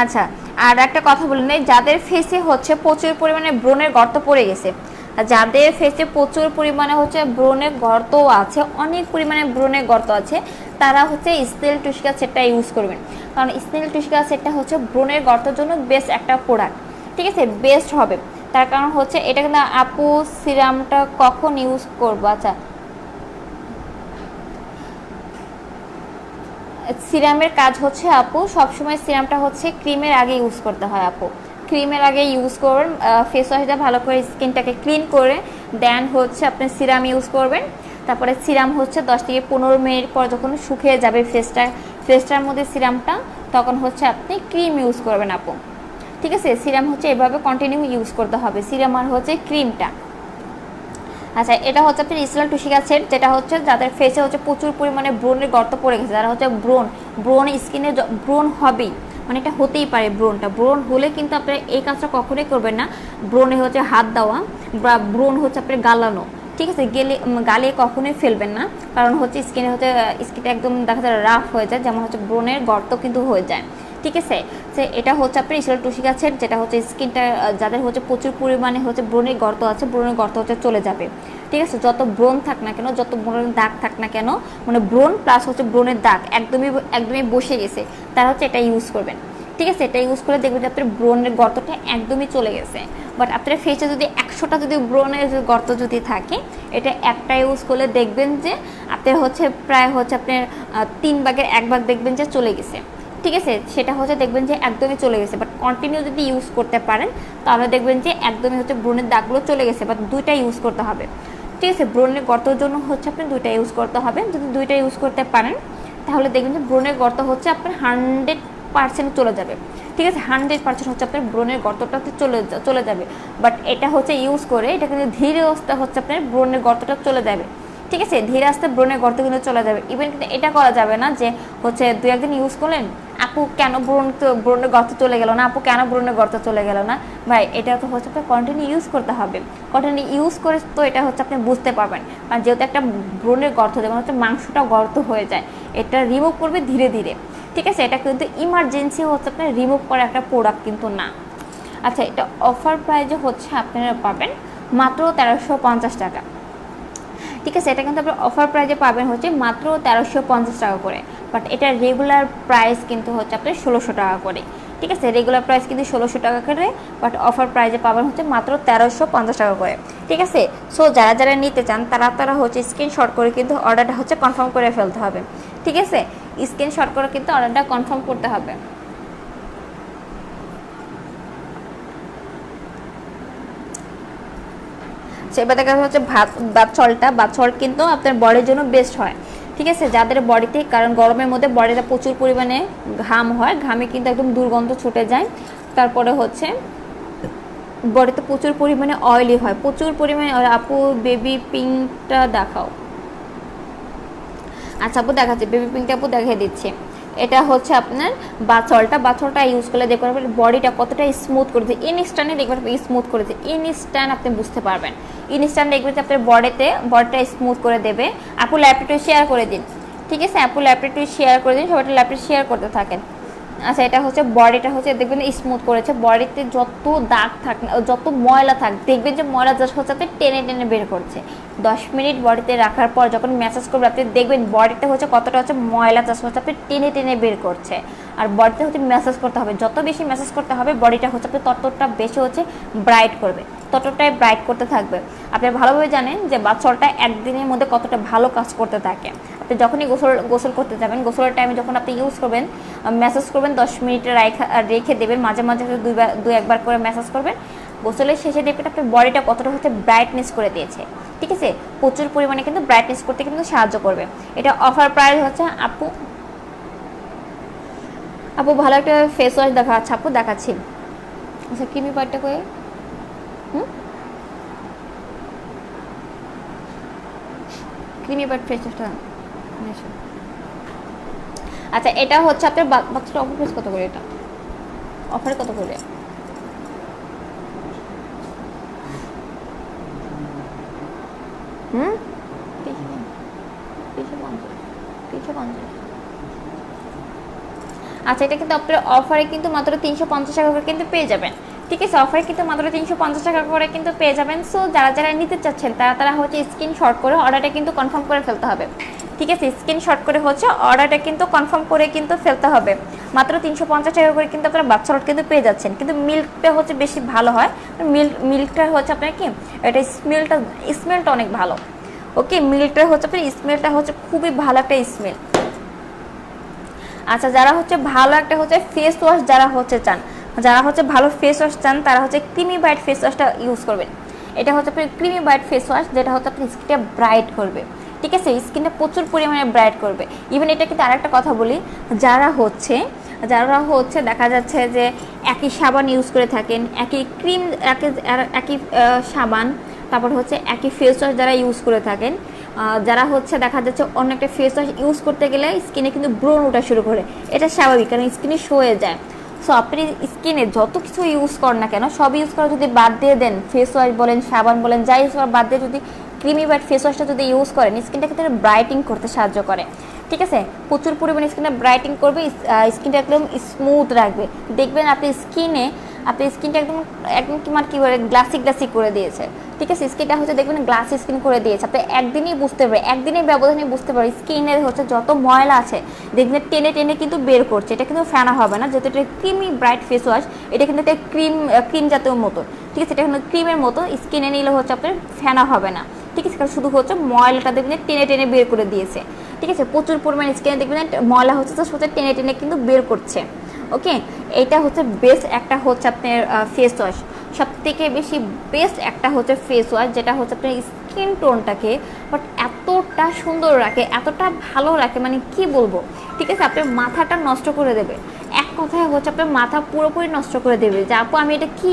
আচ্ছা, আর একটা কথা বলে নেই, যাদের ফেসে হচ্ছে প্রচুর পরিমাণে ব্রণের গর্ত পড়ে গেছে, যাদের ফেসে প্রচুর পরিমাণে হচ্ছে ব্রণের গর্ত আছে, অনেক পরিমাণে ব্রণের গর্ত আছে, তারা হচ্ছে স্নেল টুসিকা সেটটা ইউজ করবেন। কারণ স্নেল টুসিকা সেটটা হচ্ছে ব্রণের গর্তের জন্য বেস্ট একটা প্রোডাক্ট, ঠিক আছে? বেস্ট হবে। তার কারণ হচ্ছে এটা কিন্তু আপু সিরামটা কখন ইউজ করবো? আচ্ছা, সিরামের কাজ হচ্ছে আপু সবসময় সিরামটা হচ্ছে ক্রিমের আগে ইউজ করতে হয় আপু, ক্রিমের আগে ইউজ করবেন। ফেস ওয়াশটা ভালো করে স্কিনটাকে ক্লিন করে দেন হচ্ছে আপনি সিরাম ইউজ করবেন। তারপরে সিরাম হচ্ছে 10 থেকে 15 মিনিট পর যখন শুকিয়ে যাবে ফেসটার মধ্যে সিরামটা, তখন হচ্ছে আপনি ক্রিম ইউজ করবেন আপু, ঠিক আছে? সিরাম হচ্ছে এভাবে কন্টিনিউ ইউজ করতে হবে, সিরাম আর হচ্ছে ক্রিমটা। আচ্ছা, এটা হচ্ছে আপনার ইসলাম টুসিকা সেট, যেটা হচ্ছে যাদের ফেসে হচ্ছে প্রচুর পরিমাণে ব্রণের গর্ত পড়ে গেছে, যারা হচ্ছে ব্রণ স্কিনে ব্রণ হবেই, মানে এটা হতেই পারে, ব্রণ হলে কিন্তু আপনার এই কাজটা কখনোই করবেন না, ব্রণে হচ্ছে হাত দেওয়া বা ব্রণ হচ্ছে আপনার গালানো, ঠিক আছে? গালে কখনোই ফেলবেন না, কারণ হচ্ছে স্কিনটা একদম দেখা যায় রাফ হয়ে যায়, যেমন হচ্ছে ব্রণের গর্ত কিন্তু হয়ে যায়, ঠিক আছে? যে এটা হচ্ছে আপনার ইসলাম টুসিকা সেট, যেটা হচ্ছে স্কিনটা যাদের হচ্ছে প্রচুর পরিমাণে হচ্ছে ব্রণের গর্ত আছে, ব্রণের গর্ত হচ্ছে চলে যাবে, ঠিক আছে? যত ব্রণ থাক না কেন, যত ব্রণের দাগ থাক না কেন, মানে ব্রণ প্লাস হচ্ছে ব্রণের দাগ একদমই বসে গেছে, তারা হচ্ছে এটা ইউজ করবেন, ঠিক আছে? এটা ইউজ করে দেখবেন যে আপনার ব্রণের গর্তটা একদমই চলে গেছে। বাট আপনার ফেসে যদি 100টা যদি ব্রণের গর্ত যদি থাকে, এটা একটা ইউজ করলে দেখবেন যে আপনার হচ্ছে প্রায় হচ্ছে আপনার 3 ভাগের 1 ভাগ দেখবেন যে চলে গেছে, ঠিক আছে? সেটা হচ্ছে দেখবেন যে একদমই চলে গেছে। বাট কন্টিনিউ যদি ইউজ করতে পারেন তাহলে দেখবেন যে একদমই হচ্ছে ব্রণের দাগগুলো চলে গেছে। বাট দুইটা ইউজ করতে হবে, ঠিক আছে? ব্রণের গর্তের জন্য হচ্ছে আপনি দুইটা ইউজ করতে হবে। যদি দুইটা ইউজ করতে পারেন তাহলে দেখবেন যে ব্রণের গর্ত হচ্ছে আপনার 100% চলে যাবে, ঠিক আছে? 100% হচ্ছে আপনার ব্রণের গর্তটাতে চলে যাবে। বাট এটা হচ্ছে ইউজ করে এটা কিন্তু ধীরে আস্তে হচ্ছে আপনার ব্রণের গর্তটা চলে যাবে, ঠিক আছে? ধীরে আস্তে ব্রণের গর্ত কিন্তু চলে যাবে। ইভেন কিন্তু এটা করা যাবে না যে হচ্ছে 2-1 দিন ইউজ করলেন, আপু কেন ব্রণের গর্ত চলে গেল না, আপু কেন ব্রণের গর্ত চলে গেল না। ভাই, এটা তো হচ্ছে আপনার কন্টিনিউ ইউজ করতে হবে, কন্টিনিউ ইউজ করে তো এটা হচ্ছে আপনি বুঝতে পারবেন। কারণ যেহেতু একটা ব্রণের গর্ত যেমন হচ্ছে মাংসটা গর্ত হয়ে যায়, এটা রিমুভ করবে ধীরে ধীরে, ঠিক আছে? এটা কিন্তু ইমার্জেন্সি হচ্ছে আপনার রিমুভ করা একটা প্রোডাক্ট কিন্তু না। আচ্ছা, এটা অফার প্রাইজে হচ্ছে আপনারা পাবেন মাত্র 1350 টাকা, ঠিক আছে? এটা কিন্তু আপনার অফার প্রাইজে পাবেন হচ্ছে মাত্র 1350 টাকা করে। বাট এটা রেগুলার প্রাইস কিন্তু হচ্ছে আপনার 1600 টাকা করে, ঠিক আছে? রেগুলার প্রাইস কিন্তু 1600 টাকা করে, বাট অফার প্রাইজে পাবেন হচ্ছে মাত্র 1350 টাকা করে, ঠিক আছে? সো যারা যারা নিতে চান তারা হচ্ছে স্ক্রিনশট করে কিন্তু অর্ডারটা হচ্ছে কনফার্ম করে ফেলতে হবে, ঠিক আছে? স্ক্রিনশট করে কিন্তু অর্ডারটা কনফার্ম করতে হবে। এবার দেখা হচ্ছে বাথসল্ট কিন্তু আপনার বডির জন্য বেস্ট হয়, ঠিক আছে, যাদের বডিতে, কারণ গরমের মধ্যে বডিতে প্রচুর পরিমাণে ঘাম হয়, ঘামে কিন্তু একদম দুর্গন্ধ ছুটে যায়। তারপরে হচ্ছে বডিতে প্রচুর পরিমাণে অয়েলি হয়, প্রচুর পরিমাণে। আপু বেবি পিঙ্কটা দেখাও। আচ্ছা আপু দেখাচ্ছি, বেবি পিঙ্কটা আপু দেখিয়ে দিচ্ছি। এটা হচ্ছে আপনার বাথসল্টটা ইউজ করলে দেখবেন বডিটা কতটা স্মুথ করেছে, ইনস্ট্যান্টে দেখবেন স্মুথ করেছে, ইনস্ট্যান্ট আপনি বুঝতে পারবেন, ইনস্ট্যান্ট দেখবেন যে আপনার বডিটা স্মুথ করে দেবে। আপু ল্যাপটপটা শেয়ার করে দিন, ঠিক আছে, আপু ল্যাপটপটা শেয়ার করে দিন, সবাই ল্যাপটপ শেয়ার করতে থাকেন। আচ্ছা এটা হচ্ছে বডিটা হচ্ছে দেখবেন স্মুথ করেছে, বডিতে যত দাগ থাক যত ময়লা থাক দেখবেন যে ময়লা জাস্ট হচ্ছে আপনি টেনে টেনে বের করছে। 10 মিনিট বডিতে রাখার পর যখন ম্যাসাজ করবে আপনি দেখবেন বডিতে হচ্ছে কতটা হচ্ছে ময়লা জাস্ট হচ্ছে আপনি টেনে টেনে বের করছে। আর বডিতে হচ্ছে ম্যাসাজ করতে হবে, যত বেশি ম্যাসাজ করতে হবে বডিটা হচ্ছে আপনি ততটা বেশি হচ্ছে ব্রাইট করবে, ততটাই ব্রাইট করতে থাকবে। আপনি ভালোভাবে জানেন যে বাথসল্টটা একদিনের মধ্যে কতটা ভালো কাজ করতে থাকে। আপনি যখনই গোসল করতে যাবেন, গোসলের টাইমে যখন আপনি ইউজ করবেন, ম্যাসাজ করবেন, 10 মিনিট রেখে দেবেন, মাঝে মাঝে দুই একবার করে ম্যাসাজ করবেন। গোসলের শেষে দেখবেন আপনার বডিটা কতটা হচ্ছে ব্রাইটনেস করে দিয়েছে, ঠিক আছে, প্রচুর পরিমাণে কিন্তু ব্রাইটনেস করতে কিন্তু সাহায্য করবে। এটা অফার প্রাইস হচ্ছে আপু ভালো একটা ফেস ওয়াশ দেখা যাচ্ছে, আপু দেখাচ্ছি। আচ্ছা ক্রিমি পার্টটা করে ক্রিমি পার্ট ফেস ওয়াশটা। আচ্ছা এটা হচ্ছে আপনার বাচ্চাটা অফার প্রাইস কত করে, এটা অফারে কত করে? হুম 350। আচ্ছা এটা কিন্তু আপনার অফারে কিন্তু মাত্র 350 টাকা করে কিন্তু পেয়ে যাবেন, ঠিক আছে, অফারে কিন্তু মাত্র 350 টাকা করে কিন্তু পেয়ে যাবেন। সো যারা নিতে চাচ্ছেন তারা হচ্ছে স্ক্রিনশট করে অর্ডারটা কিন্তু কনফার্ম করে ফেলতে হবে, ঠিক আছে, স্ক্রিনশট করে হচ্ছে অর্ডারটা কিন্তু কনফার্ম করে কিন্তু ফেলতে হবে। মাত্র 350 টাকা করে কিন্তু আপনারা বাথসল্ট কিন্তু পেয়ে যাচ্ছেন, কিন্তু মিল্কটা হচ্ছে বেশি ভালো হয়। মিল্কটা হচ্ছে আপনার কি এটা স্মেলটা অনেক ভালো, ওকে, মিল্কটা হচ্ছে আপনার স্মেলটা হচ্ছে খুবই ভালো একটা স্মেল। আচ্ছা যারা হচ্ছে ভালো একটা হচ্ছে ফেস ওয়াশ যারা হচ্ছে ভালো ফেস ওয়াশ চান তারা হচ্ছে ক্রিমি বাইট ফেস ওয়াশটা ইউজ করবেন। এটা হচ্ছে আপনার ক্রিমি বাইট ফেস ওয়াশ, যেটা হচ্ছে আপনার স্কিনটা ব্রাইট করবে, ঠিক আছে, স্কিনটা প্রচুর পরিমাণে ব্রাইট করবে। ইভেন এটা কিন্তু আরেকটা কথা বলি, যারা হচ্ছে দেখা যাচ্ছে যে একই সাবান ইউজ করে থাকেন, একই ক্রিম, একই সাবান, তারপর হচ্ছে একই ফেস ওয়াশ যারা ইউজ করে থাকেন, যারা হচ্ছে দেখা যাচ্ছে অন্য একটা ফেস ওয়াশ ইউজ করতে গেলে স্কিনে কিন্তু ব্রণ ওঠা শুরু করে, এটা স্বাভাবিক, কারণ স্কিনে সয়ে যায়। সো আপনি স্কিনে যত কিছু ইউজ করেন না কেন সব ইউজ করা যদি বাদ দিয়ে দেন, ফেস ওয়াশ বলেন, সাবান বলেন, যা ইউজ করা বাদ দিয়ে যদি ক্রিমি বাইট ফেস ওয়াশটা যদি ইউজ করেন, স্কিনটা কিন্তু ব্রাইটিং করতে সাহায্য করে, ঠিক আছে, প্রচুর পরিমাণে স্কিনটা ব্রাইটিং করবে, স্কিনটা একদম স্মুথ রাখবে। দেখবেন আপনি স্কিনটা একদম কি বলে গ্লাসি করে দিয়েছে, ঠিক আছে, স্কিনটা হচ্ছে দেখবেন গ্লাসি স্কিন করে দিয়েছে। আপনি একদিনই ব্যবধানে বুঝতে পারবেন স্কিনের হচ্ছে যত ময়লা আছে দেখবেন টেনে টেনে কিন্তু বের করছে। এটা কিন্তু ফেনা হবে না, যেহেতু এটা ক্রিমি ব্রাইট ফেস ওয়াশ, এটা কিন্তু একটা ক্রিম জাতীয় মতো, ঠিক আছে, এটা কিন্তু ক্রিমের মতো, স্কিনে নিলে হচ্ছে আপনার ফেনা হবে না, ঠিক আছে, কারণ শুধু হচ্ছে ময়লাটা দেখবেন টেনে টেনে বের করে দিয়েছে, ঠিক আছে, প্রচুর পরিমাণে স্কিনে দেখবেন ময়লা হচ্ছে তো হচ্ছে টেনে টেনে কিন্তু বের করছে। ওকে, এইটা হচ্ছে বেস্ট একটা হচ্ছে আপনার ফেস ওয়াশ, সবথেকে বেশি বেস্ট একটা হচ্ছে ফেস ওয়াশ, যেটা হচ্ছে আপনার স্কিন টোনটাকে বাট এতটা সুন্দর রাখে, এতটা ভালো রাখে, মানে কি বলবো, ঠিক আছে, আপনার মাথাটা নষ্ট করে দেবে, এক কথায় হচ্ছে আপনার মাথা পুরোপুরি নষ্ট করে দেবে যে আপু আমি এটা কি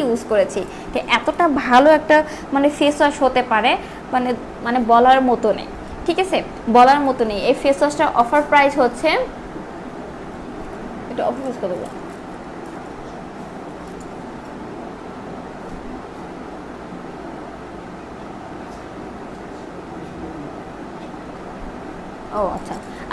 ইউজ করেছি, তো এতটা ভালো একটা মানে ফেস ওয়াশ হতে পারে, মানে বলার মতো নেই, ঠিক আছে, বলার মতো নেই। এই ফেস ওয়াশটার অফার প্রাইস হচ্ছে, এটা অফার প্রাইস কত? ও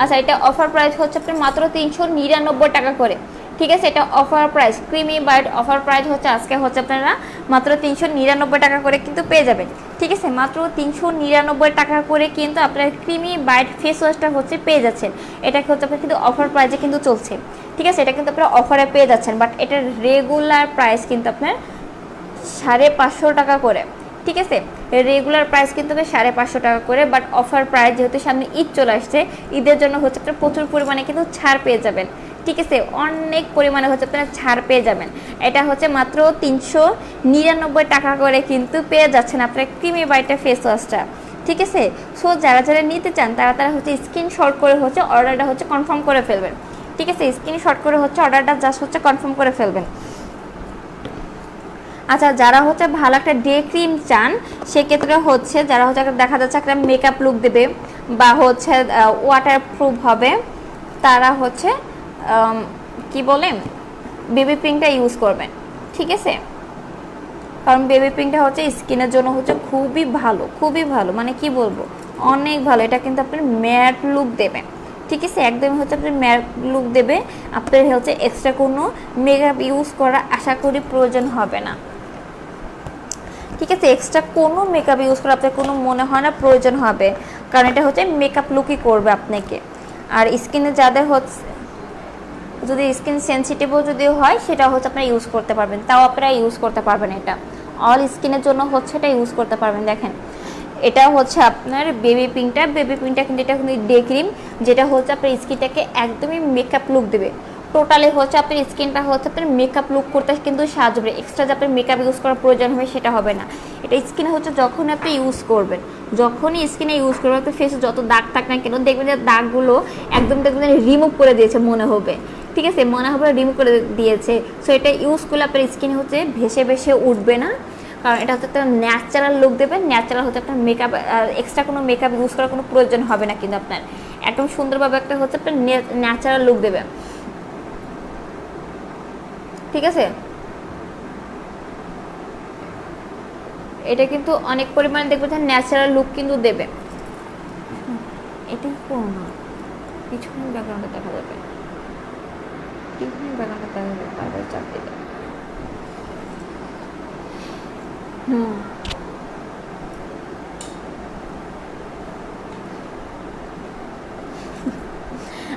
আচ্ছা, এটা অফার প্রাইস হচ্ছে আপনার মাত্র 399 টাকা করে, ঠিক আছে, এটা offer price, creamy bite offer price হচ্ছে আজকে হচ্ছে আপনারা মাত্র 399 টাকা করে কিন্তু পেয়ে যাবেন, ঠিক আছে, মাত্র 399 টাকা করে কিন্তু আপনার ক্রিমি বাইট ফেস ওয়াশটা হচ্ছে পেয়ে যাচ্ছেন। এটা হচ্ছে আপনার কিন্তু অফার প্রাইসে কিন্তু চলছে, ঠিক আছে, এটা কিন্তু আপনারা অফারে পেয়ে যাচ্ছেন, বাট এটার রেগুলার প্রাইস কিন্তু আপনার 550 টাকা করে, ঠিক আছে। রেগুলার প্রাইস কিন্তু 550 টাকা করে, বাট অফার প্রাইস যেহেতু সামনে ঈদ চলে আসছে, ঈদের জন্য হচ্ছে আপনারা প্রচুর পরিমাণে কিন্তু ছাড় পেয়ে যাবেন। ঠিক আছে, অনেক পরিমাণে হচ্ছে আপনারা ছাড় পেয়ে যাবেন। এটা হচ্ছে মাত্র 399 টাকা করে কিন্তু পেয়ে যাচ্ছেন আপনারা ক্রিমি বাইটের ফেস ওয়াশটা। ঠিক আছে, সো যারা যারা নিতে চান তারা তারা হচ্ছে স্ক্রিনশট করে হচ্ছে অর্ডারটা হচ্ছে কনফার্ম করে ফেলবেন। ঠিক আছে, স্ক্রিনশট করে হচ্ছে অর্ডারটা জাস্ট হচ্ছে কনফার্ম করে ফেলবেন। আচ্ছা, যারা হচ্ছে ভালো একটা ডে ক্রিম চান সেক্ষেত্রে হচ্ছে যারা হচ্ছে দেখা যাচ্ছে একটা মেকআপ লুক দেবে বা হচ্ছে ওয়াটার প্রুফ হবে, তারা হচ্ছে কি বলে বেবি পিঙ্কটা ইউজ করবেন। ঠিক আছে, কারণ বেবি পিঙ্কটা হচ্ছে স্কিনের জন্য হচ্ছে খুবই ভালো, খুবই ভালো, মানে কি বলবো, অনেক ভালো। এটা কিন্তু আপনার ম্যাট লুক দেবে। ঠিক আছে, একদমই হচ্ছে আপনার ম্যাট লুক দেবে। আপনার হচ্ছে এক্সট্রা কোনো মেকআপ ইউজ করা আশা করি প্রয়োজন হবে না। ঠিক আছে, এক্সট্রা কোনো মেকআপ ইউজ করা আপনার কোনো মনে হয় না প্রয়োজন হবে, কারণ এটা হচ্ছে মেকআপ লুকই করবে আপনাকে। আর স্কিনে যাদের হচ্ছে যদি স্কিন সেন্সিটিভও যদি হয় সেটা হচ্ছে আপনারা ইউজ করতে পারবেন, তাও আপনারা ইউজ করতে পারবেন। এটা অল স্কিনের জন্য হচ্ছে এটা ইউজ করতে পারবেন। দেখেন, এটা হচ্ছে আপনার বেবি পিঙ্কটা কিন্তু এটা কিন্তু ডে ক্রিম, যেটা হচ্ছে আপনার স্কিনটাকে একদমই মেকআপ লুক দেবে। টোটালি হচ্ছে আপনার স্কিনটা হচ্ছে আপনার মেকআপ লুক করতে কিন্তু সাহায্য করবে। এক্সট্রা যে আপনার মেকআপ ইউজ করার প্রয়োজন হবে সেটা হবে না। এটা স্কিনে হচ্ছে যখন আপনি ইউজ করবেন, যখনই স্কিনে ইউজ করবেন আপনার ফেসে যত দাগ থাক না কেন দেখবেন যে দাগগুলো একদম দেখবেন রিমুভ করে দিয়েছে মনে হবে। ঠিক আছে, মনে হবে রিমুভ করে দিয়েছে। সো এটা ইউজ করলে আপনার স্কিনে হচ্ছে ভেসে ভেসে উঠবে না, কারণ এটা হচ্ছে একটা ন্যাচারাল লুক দেবে। ন্যাচারাল হচ্ছে আপনার মেকআপ, এক্সট্রা কোনো মেকআপ ইউজ করার কোনো প্রয়োজন হবে না, কিন্তু আপনার একদম সুন্দরভাবে একটা হচ্ছে আপনার ন্যাচারাল লুক দেবে। ঠিক আছে, এটা কিন্তু অনেক পরিমাণে দেখবে যে ন্যাচারাল লুক কিন্তু দেবে। এটাই করোনা পিছনে ব্যাকগ্রাউন্ডে দেখা যাবে, পিছনে ব্যাকগ্রাউন্ডে দেখা যাবে, বারবার চাপ দিবে।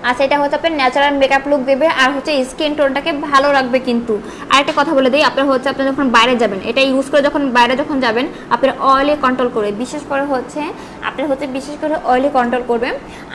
আচ্ছা, এটা হচ্ছে আপনার ন্যাচারাল মেকআপ লুক দেবে আর হচ্ছে স্কিন টোনটাকে ভালো রাখবে। কিন্তু আরেকটা কথা বলে দিই, আপনার হচ্ছে আপনি যখন বাইরে যাবেন, এটা ইউজ করে যখন বাইরে যখন যাবেন আপনার অয়েলি কন্ট্রোল করবে, বিশেষ করে হচ্ছে আপনার হচ্ছে বিশেষ করে অয়েলি কন্ট্রোল করবে।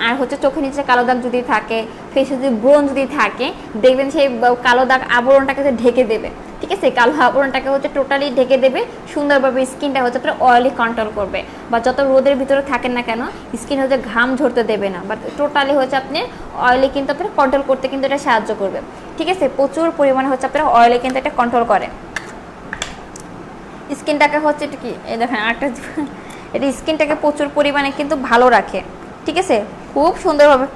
আর হচ্ছে চোখের নিচে কালো দাগ যদি থাকে, ফেসে যদি ব্রণ যদি থাকে, দেখবেন সেই কালো দাগ আবরণটাকে ঢেকে দেবে। ঠিক আছে, কালো আবরণটাকে হচ্ছে টোটালি ঢেকে দেবে সুন্দরভাবে। স্কিনটা হচ্ছে আপনার অয়েলি কন্ট্রোল করবে, বা যত রোদের ভিতরে থাকেন না কেন স্কিন হচ্ছে ঘাম ঝরতে দেবে না, বাট টোটালি হচ্ছে আপনি অয়েলি কিন্তু আপনার কন্ট্রোল করতে কিন্তু এটা সাহায্য করবে। ঠিক আছে, প্রচুর পরিমাণে হচ্ছে আপনার অয়েলি কিন্তু এটা কন্ট্রোল করে স্কিনটাকে হচ্ছে। এটা কি এই দেখেন আরেকটা, এটা স্কিনটাকে প্রচুর পরিমাণে কিন্তু ভালো রাখে। ঠিক আছে, খুব সুন্দরভাবে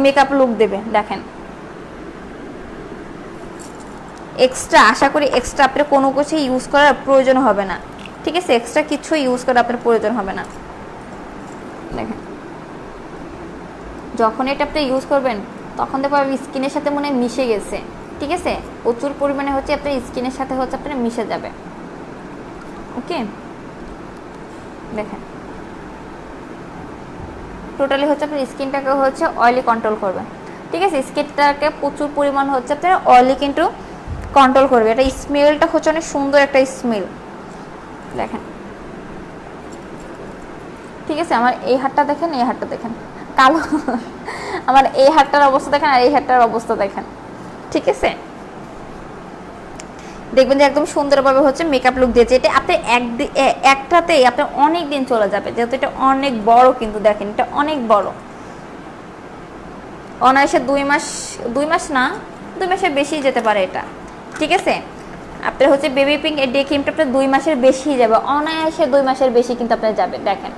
মেকআপ লুক দেবে। দেখেন, এক্সট্রা আশা করি এক্সট্রা আপনার কোনো কিছু ইউজ করার প্রয়োজন হবে না। ঠিক আছে, এক্সট্রা কিছু ইউজ করার আপনার প্রয়োজন হবে না। দেখেন, যখন এটা আপনি ইউজ করবেন তখন দেখো স্কিনের সাথে মনে মিশে গেছে। ঠিক আছে, প্রচুর পরিমাণে হচ্ছে আপনার স্কিনের সাথে হচ্ছে আপনার মিশে যাবে। ওকে, দেখেন টোটালি হচ্ছে আপনার স্কিনটাকে হচ্ছে অয়েলি কন্ট্রোল করবে। ঠিক আছে, স্কিনটাকে প্রচুর পরিমাণ হচ্ছে আপনার অয়েলি কিন্তু কন্ট্রোল করবে। এটা স্মেলটা হচ্ছে অনেক সুন্দর একটা স্মেল। দেখেন, ঠিক আছে, আমার এই হাতটা দেখেন, এই হাতটা দেখেন কালো, আমার এই হাতটার অবস্থা দেখেন আর এই হাতটার অবস্থা দেখেন। ঠিক আছে, দেখবেন যে একদম সুন্দরভাবে হচ্ছে মেকআপ লুক দিয়েছে। এটা আপনি একটাতেই আপনার অনেক দিন চলে যাবে, যেহেতু এটা অনেক বড়। কিন্তু দেখেন, এটা অনেক বড়, অনায়াসে 2 মাস না, 2 মাসের বেশি যেতে পারে এটা। ঠিক আছে, আপনার হচ্ছে বেবি পিঙ্ক এই ডে ক্রিমটা আপনার 2 মাসের বেশি যাবে, অনায়াসে 2 মাসের বেশি কিন্তু আপনার যাবে। দেখেন,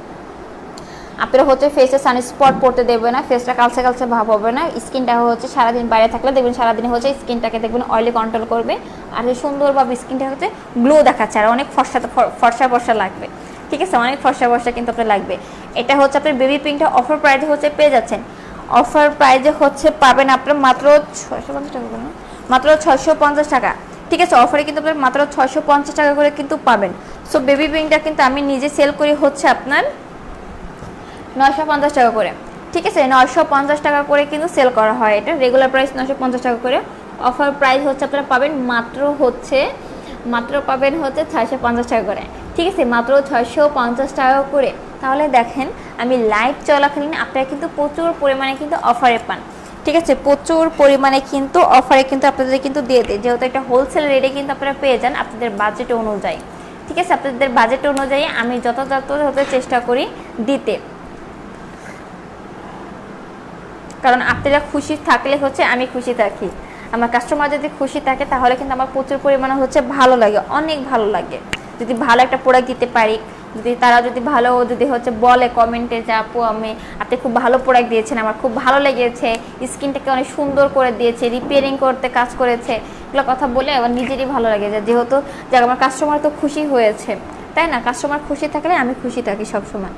আপনারা হচ্ছে ফেসে সানস্পট পড়তে দেবে না, ফেসটা কালচে কালচে ভাব হবে না। স্কিনটা হচ্ছে সারাদিন বাইরে থাকলে দেখবেন সারাদিন হচ্ছে স্কিনটাকে দেখবেন অয়েলি কন্ট্রোল করবে, আর সুন্দরভাবে স্কিনটা হচ্ছে গ্লো দেখাচ্ছে, আর অনেক ফর্সা লাগবে। ঠিক আছে, অনেক ফর্সা কিন্তু আপনার লাগবে। এটা হচ্ছে আপনার বেবি পিঙ্কটা অফার প্রাইসে হচ্ছে পেয়ে যাচ্ছেন। অফার প্রাইসে হচ্ছে পাবেন আপনার মাত্র 650 টাকা, মাত্র 650 টাকা। ঠিক আছে, অফারে কিন্তু আপনার মাত্র 650 টাকা করে কিন্তু পাবেন। সো বেবি পিঙ্কটা কিন্তু আমি নিজে সেল করি হচ্ছে আপনার 950 টাকা করে। ঠিক আছে, 950 টাকা করে কিন্তু সেল করা হয়। এটা রেগুলার প্রাইস 950 টাকা করে, অফার প্রাইস হচ্ছে আপনারা পাবেন মাত্র পাবেন হচ্ছে 650 টাকা করে। ঠিক আছে, মাত্র 650 টাকা করে। তাহলে দেখেন আমি লাইভ চলাকালীন আপনারা কিন্তু প্রচুর পরিমাণে কিন্তু অফারে পান। ঠিক আছে, প্রচুর পরিমাণে কিন্তু অফারে কিন্তু আপনাদের কিন্তু দিয়ে দেয়, যেহেতু একটা হোলসেল রেটে কিন্তু আপনারা পেয়ে যান আপনাদের বাজেট অনুযায়ী। ঠিক আছে, আপনাদের বাজেট অনুযায়ী আমি যথাযথ হতে চেষ্টা করি দিতে, কারণ আপনারা খুশি থাকলে হচ্ছে আমি খুশি থাকি। আমার কাস্টমার যদি খুশি থাকে তাহলে কিন্তু আমার প্রচুর পরিমাণে হচ্ছে ভালো লাগে, অনেক ভালো লাগে যদি ভালো একটা প্রোডাক্ট দিতে পারি। যদি তারা যদি ভালো যদি হচ্ছে বলে কমেন্টে যে আপু আপনি খুব ভালো প্রোডাক্ট দিয়েছেন, আমার খুব ভালো লেগেছে, স্কিনটাকে অনেক সুন্দর করে দিয়েছে, রিপেয়ারিং করতে কাজ করেছে, এগুলো কথা বলে আমার নিজেরই ভালো লাগে, যেহেতু যে আমার কাস্টমার তো খুশি হয়েছে, তাই না? কাস্টমার খুশি থাকলে আমি খুশি থাকি সবসময়।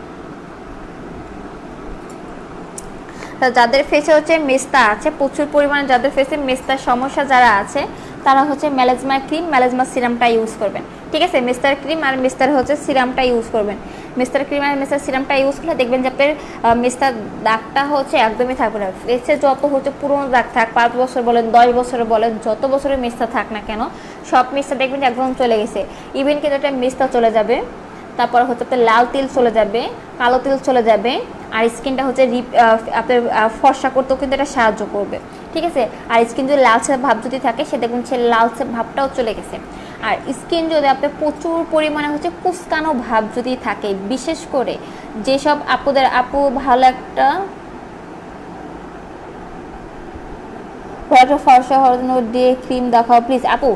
যাদের ফেসে হচ্ছে মেস্তা আছে প্রচুর পরিমাণে, যাদের ফেসে মেস্তার সমস্যা যারা আছে তারা হচ্ছে মেলাজমা ক্রিম, মেলাজমা সিরামটা ইউজ করবেন। ঠিক আছে, মেস্তার ক্রিম আর মেস্তার হচ্ছে সিরামটা ইউজ করবেন। মেস্তার ক্রিম আর মেস্তার সিরামটা ইউজ করলে দেখবেন যে আপনার মেস্তার দাগটা হচ্ছে একদমই থাকবে না। ফেসে যত হচ্ছে পুরোনো দাগ থাক, 5 বছর বলেন 10 বছর বলেন, যত বছরের মেস্তা থাক না কেন, সব মেস্তা দেখবেন যে একদম চলে গেছে। ইভেন কিন্তু একটা মেস্তা চলে যাবে, তারপর হচ্ছে আপনার লাল তিল চলে যাবে, কালো তিল চলে যাবে, আর স্কিনটা হচ্ছে আপনার ফর্সা করতেও কিন্তু এটা সাহায্য করবে। ঠিক আছে, আর স্কিন যদি লালচে ভাব যদি থাকে সে দেখবেন সে লালচে ভাবটাও চলে গেছে। আর স্কিন যদি আপনার প্রচুর পরিমাণে হচ্ছে কুচকানো ভাব যদি থাকে, বিশেষ করে যেসব আপু ভালো একটা ফর্সা হওয়ার জন্য ডে ক্রিম দেখাও প্লিজ। আপু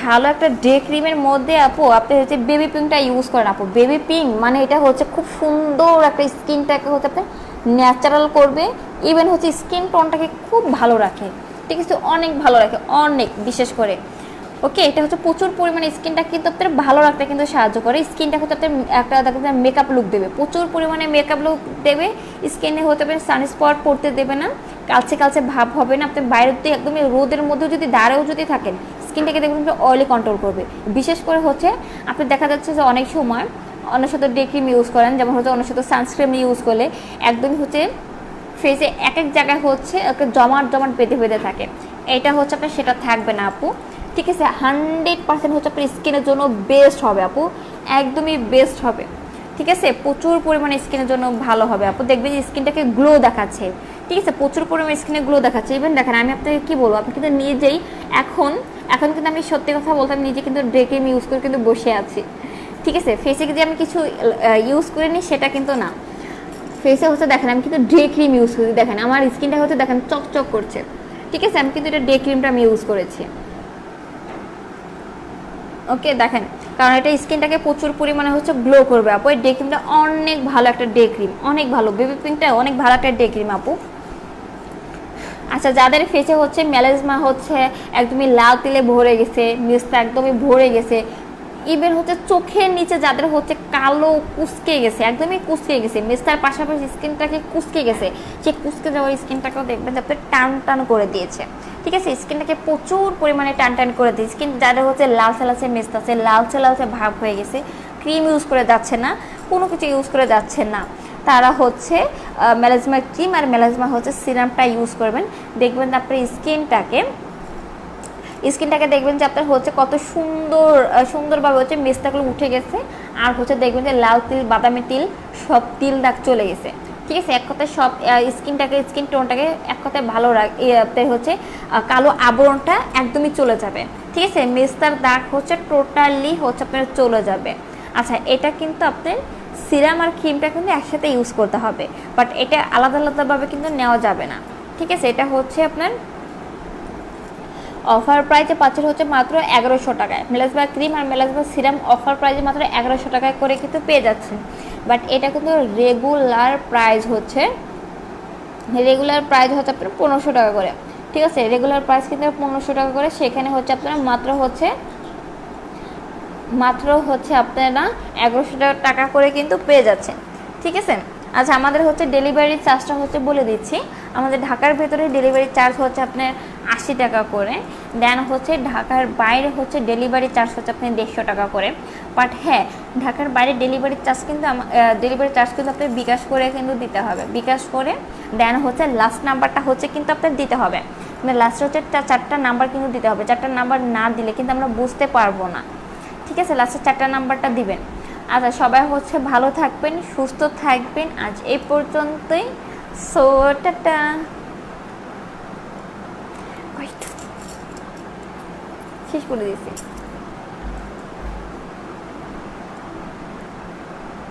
ভালো একটা ডে ক্রিমের মধ্যে আপু আপনি হচ্ছে বেবি পিঙ্কটা ইউজ করেন। আপু বেবি পিঙ্ক মানে এটা হচ্ছে খুব সুন্দর একটা স্কিনটাকে হচ্ছে আপনি ন্যাচারাল করবে, ইভেন হচ্ছে স্কিন টোনটাকে খুব ভালো রাখে। ঠিক আছে, অনেক ভালো রাখে, অনেক বিশেষ করে। ওকে, এটা হচ্ছে প্রচুর পরিমাণে স্কিনটা কিন্তু আপনার ভালো রাখতে কিন্তু সাহায্য করে। স্কিনটা হচ্ছে আপনার একটা মেকআপ লুক দেবে, প্রচুর পরিমাণে মেকআপ লুক দেবে। স্কিনে হতে পারে সানস্পট পড়তে দেবে না, কালচে কালচে ভাব হবে না। আপনি বাইরে দিয়ে একদমই রোদের মধ্যেও যদি দাঁড়েও যদি থাকেন, স্কিনটাকে দেখবেন অয়েলি কন্ট্রোল করবে। বিশেষ করে হচ্ছে আপনি দেখা যাচ্ছে যে অনেক সময় অন্য সাথে ডে ক্রিম ইউজ করেন, যেমন হচ্ছে অন্য সাথে সানস্ক্রিন ইউজ করলে একদমই হচ্ছে ফেসে এক এক জায়গায় হচ্ছে জমাট বেঁধে বেঁধে থাকে। এটা হচ্ছে আপনার সেটা থাকবে না আপু। ঠিক আছে, 100% হচ্ছে আপনার স্কিনের জন্য বেস্ট হবে আপু, একদমই বেস্ট হবে। ঠিক আছে, প্রচুর পরিমাণে স্কিনের জন্য ভালো হবে আপু। দেখবেন যে স্কিনটাকে গ্লো দেখাচ্ছে। ঠিক আছে, প্রচুর পরিমাণে স্কিনে গ্লো দেখাচ্ছে। ইভেন দেখেন আমি আপনাকে কী বলবো, আপনি কিন্তু নিজেই এখন কিন্তু আমি সত্যি কথা বলতাম, নিজে কিন্তু ডে ক্রিম ইউজ করে কিন্তু বসে আছি। ঠিক আছে, ফেসে যদি আমি কিছু ইউজ করে নিই সেটা কিন্তু না, ফেসে হচ্ছে দেখেন আমি কিন্তু ডে ক্রিম ইউজ করি। দেখেন আমার স্কিনটা হচ্ছে দেখেন চকচক করছে। ঠিক আছে, আমি কিন্তু এটা ডে ক্রিমটা আমি ইউজ করেছি। ওকে, দেখেন কারণ এটা স্কিনটাকে প্রচুর পরিমাণে হচ্ছে গ্লো করবে আপু। এই ডে ক্রিমটা অনেক ভালো একটা ডে ক্রিম, অনেক ভালো। বেবি পিঙ্কটা অনেক ভালো একটা ডে ক্রিম আপু। আচ্ছা, যাদের ফেসে হচ্ছে মেলাজমা হচ্ছে একদমই লাল তিলে ভরে গেছে, মেস্তা একদমই ভরে গেছে, ইভেন হচ্ছে চোখের নিচে যাদের হচ্ছে কালো কুচকে গেছে, একদমই কুচকে গেছে, মেস্তার পাশাপাশি স্কিনটাকে কুচকে গেছে, সেই কুচকে যাওয়ার স্কিনটাকেও দেখবেন যে আপনার টান টান করে দিয়েছে। ঠিক আছে, স্কিনটাকে প্রচুর পরিমাণে টান টান করে দিয়েছে। স্কিন যাদের হচ্ছে লালচে মেস্তা আছে, লালচে ভাব হয়ে গেছে, ক্রিম ইউজ করে যাচ্ছে না, কোনো কিছু ইউজ করে যাচ্ছে না, তারা হচ্ছে মেলাজমা ক্রিম আর মেলাজমা হচ্ছে সিরামটা ইউজ করবেন। দেখবেন আপনার স্কিনটাকে দেখবেন যে আপনার হচ্ছে কত সুন্দরভাবে হচ্ছে মেস্তাগুলো উঠে গেছে, আর হচ্ছে দেখবেন যে লাল তিল, বাদামি তিল, সব তিল দাগ চলে গেছে। ঠিক আছে, এক কথায় সব স্কিন টোনটাকে এক কথায় ভালো আপনার হচ্ছে কালো আবরণটা একদমই চলে যাবে। ঠিক আছে, মেস্তার দাগ হচ্ছে টোটালি হচ্ছে আপনার চলে যাবে। আচ্ছা, এটা কিন্তু আপনার সিরাম আর ক্রিমটা কিন্তু একসাথে ইউজ করতে হবে, বাট এটা আলাদাভাবে কিন্তু নেওয়া যাবে না। ঠিক আছে, এটা হচ্ছে আপনার অফার প্রাইসে পাচ্ছেন হচ্ছে মাত্র 1100 টাকায়। মেলাজমা ক্রিম আর মেলাজমা সিরাম অফার প্রাইসে মাত্র 1100 টাকায় করে কিন্তু পেয়ে যাচ্ছেন। বাট এটা কিন্তু রেগুলার প্রাইস হচ্ছে আপনার 1500 টাকা করে। ঠিক আছে, রেগুলার প্রাইস কিন্তু 1500 টাকা করে, সেখানে হচ্ছে আপনারা মাত্র হচ্ছে আপনারা 1100 টাকা করে কিন্তু পেয়ে যাচ্ছেন। ঠিক আছে, আচ্ছা আমাদের হচ্ছে ডেলিভারি চার্জটা হচ্ছে বলে দিচ্ছি। আমাদের ঢাকার ভেতরে ডেলিভারি চার্জ হচ্ছে আপনার 80 টাকা করে, দেন হচ্ছে ঢাকার বাইরে হচ্ছে ডেলিভারি চার্জ হচ্ছে আপনার 150 টাকা করে। বাট হ্যাঁ, ঢাকার বাইরে ডেলিভারি চার্জ কিন্তু আপনার বিকাশ করে কিন্তু দিতে হবে। বিকাশ করে দেন হচ্ছে লাস্ট নাম্বারটা হচ্ছে কিন্তু আপনার দিতে হবে, মানে লাস্টে হচ্ছে 4টা নাম্বার কিন্তু দিতে হবে। 4টা নাম্বার না দিলে কিন্তু আমরা বুঝতে পারবো না। ঠিক আছে, লাস্টের 4টা নাম্বারটা দিবেন। আচ্ছা সবাই হচ্ছে ভালো থাকবেন, সুস্থ থাকবেন, আজ এই পর্যন্তই। So tata. শেষ করে দিয়েছি।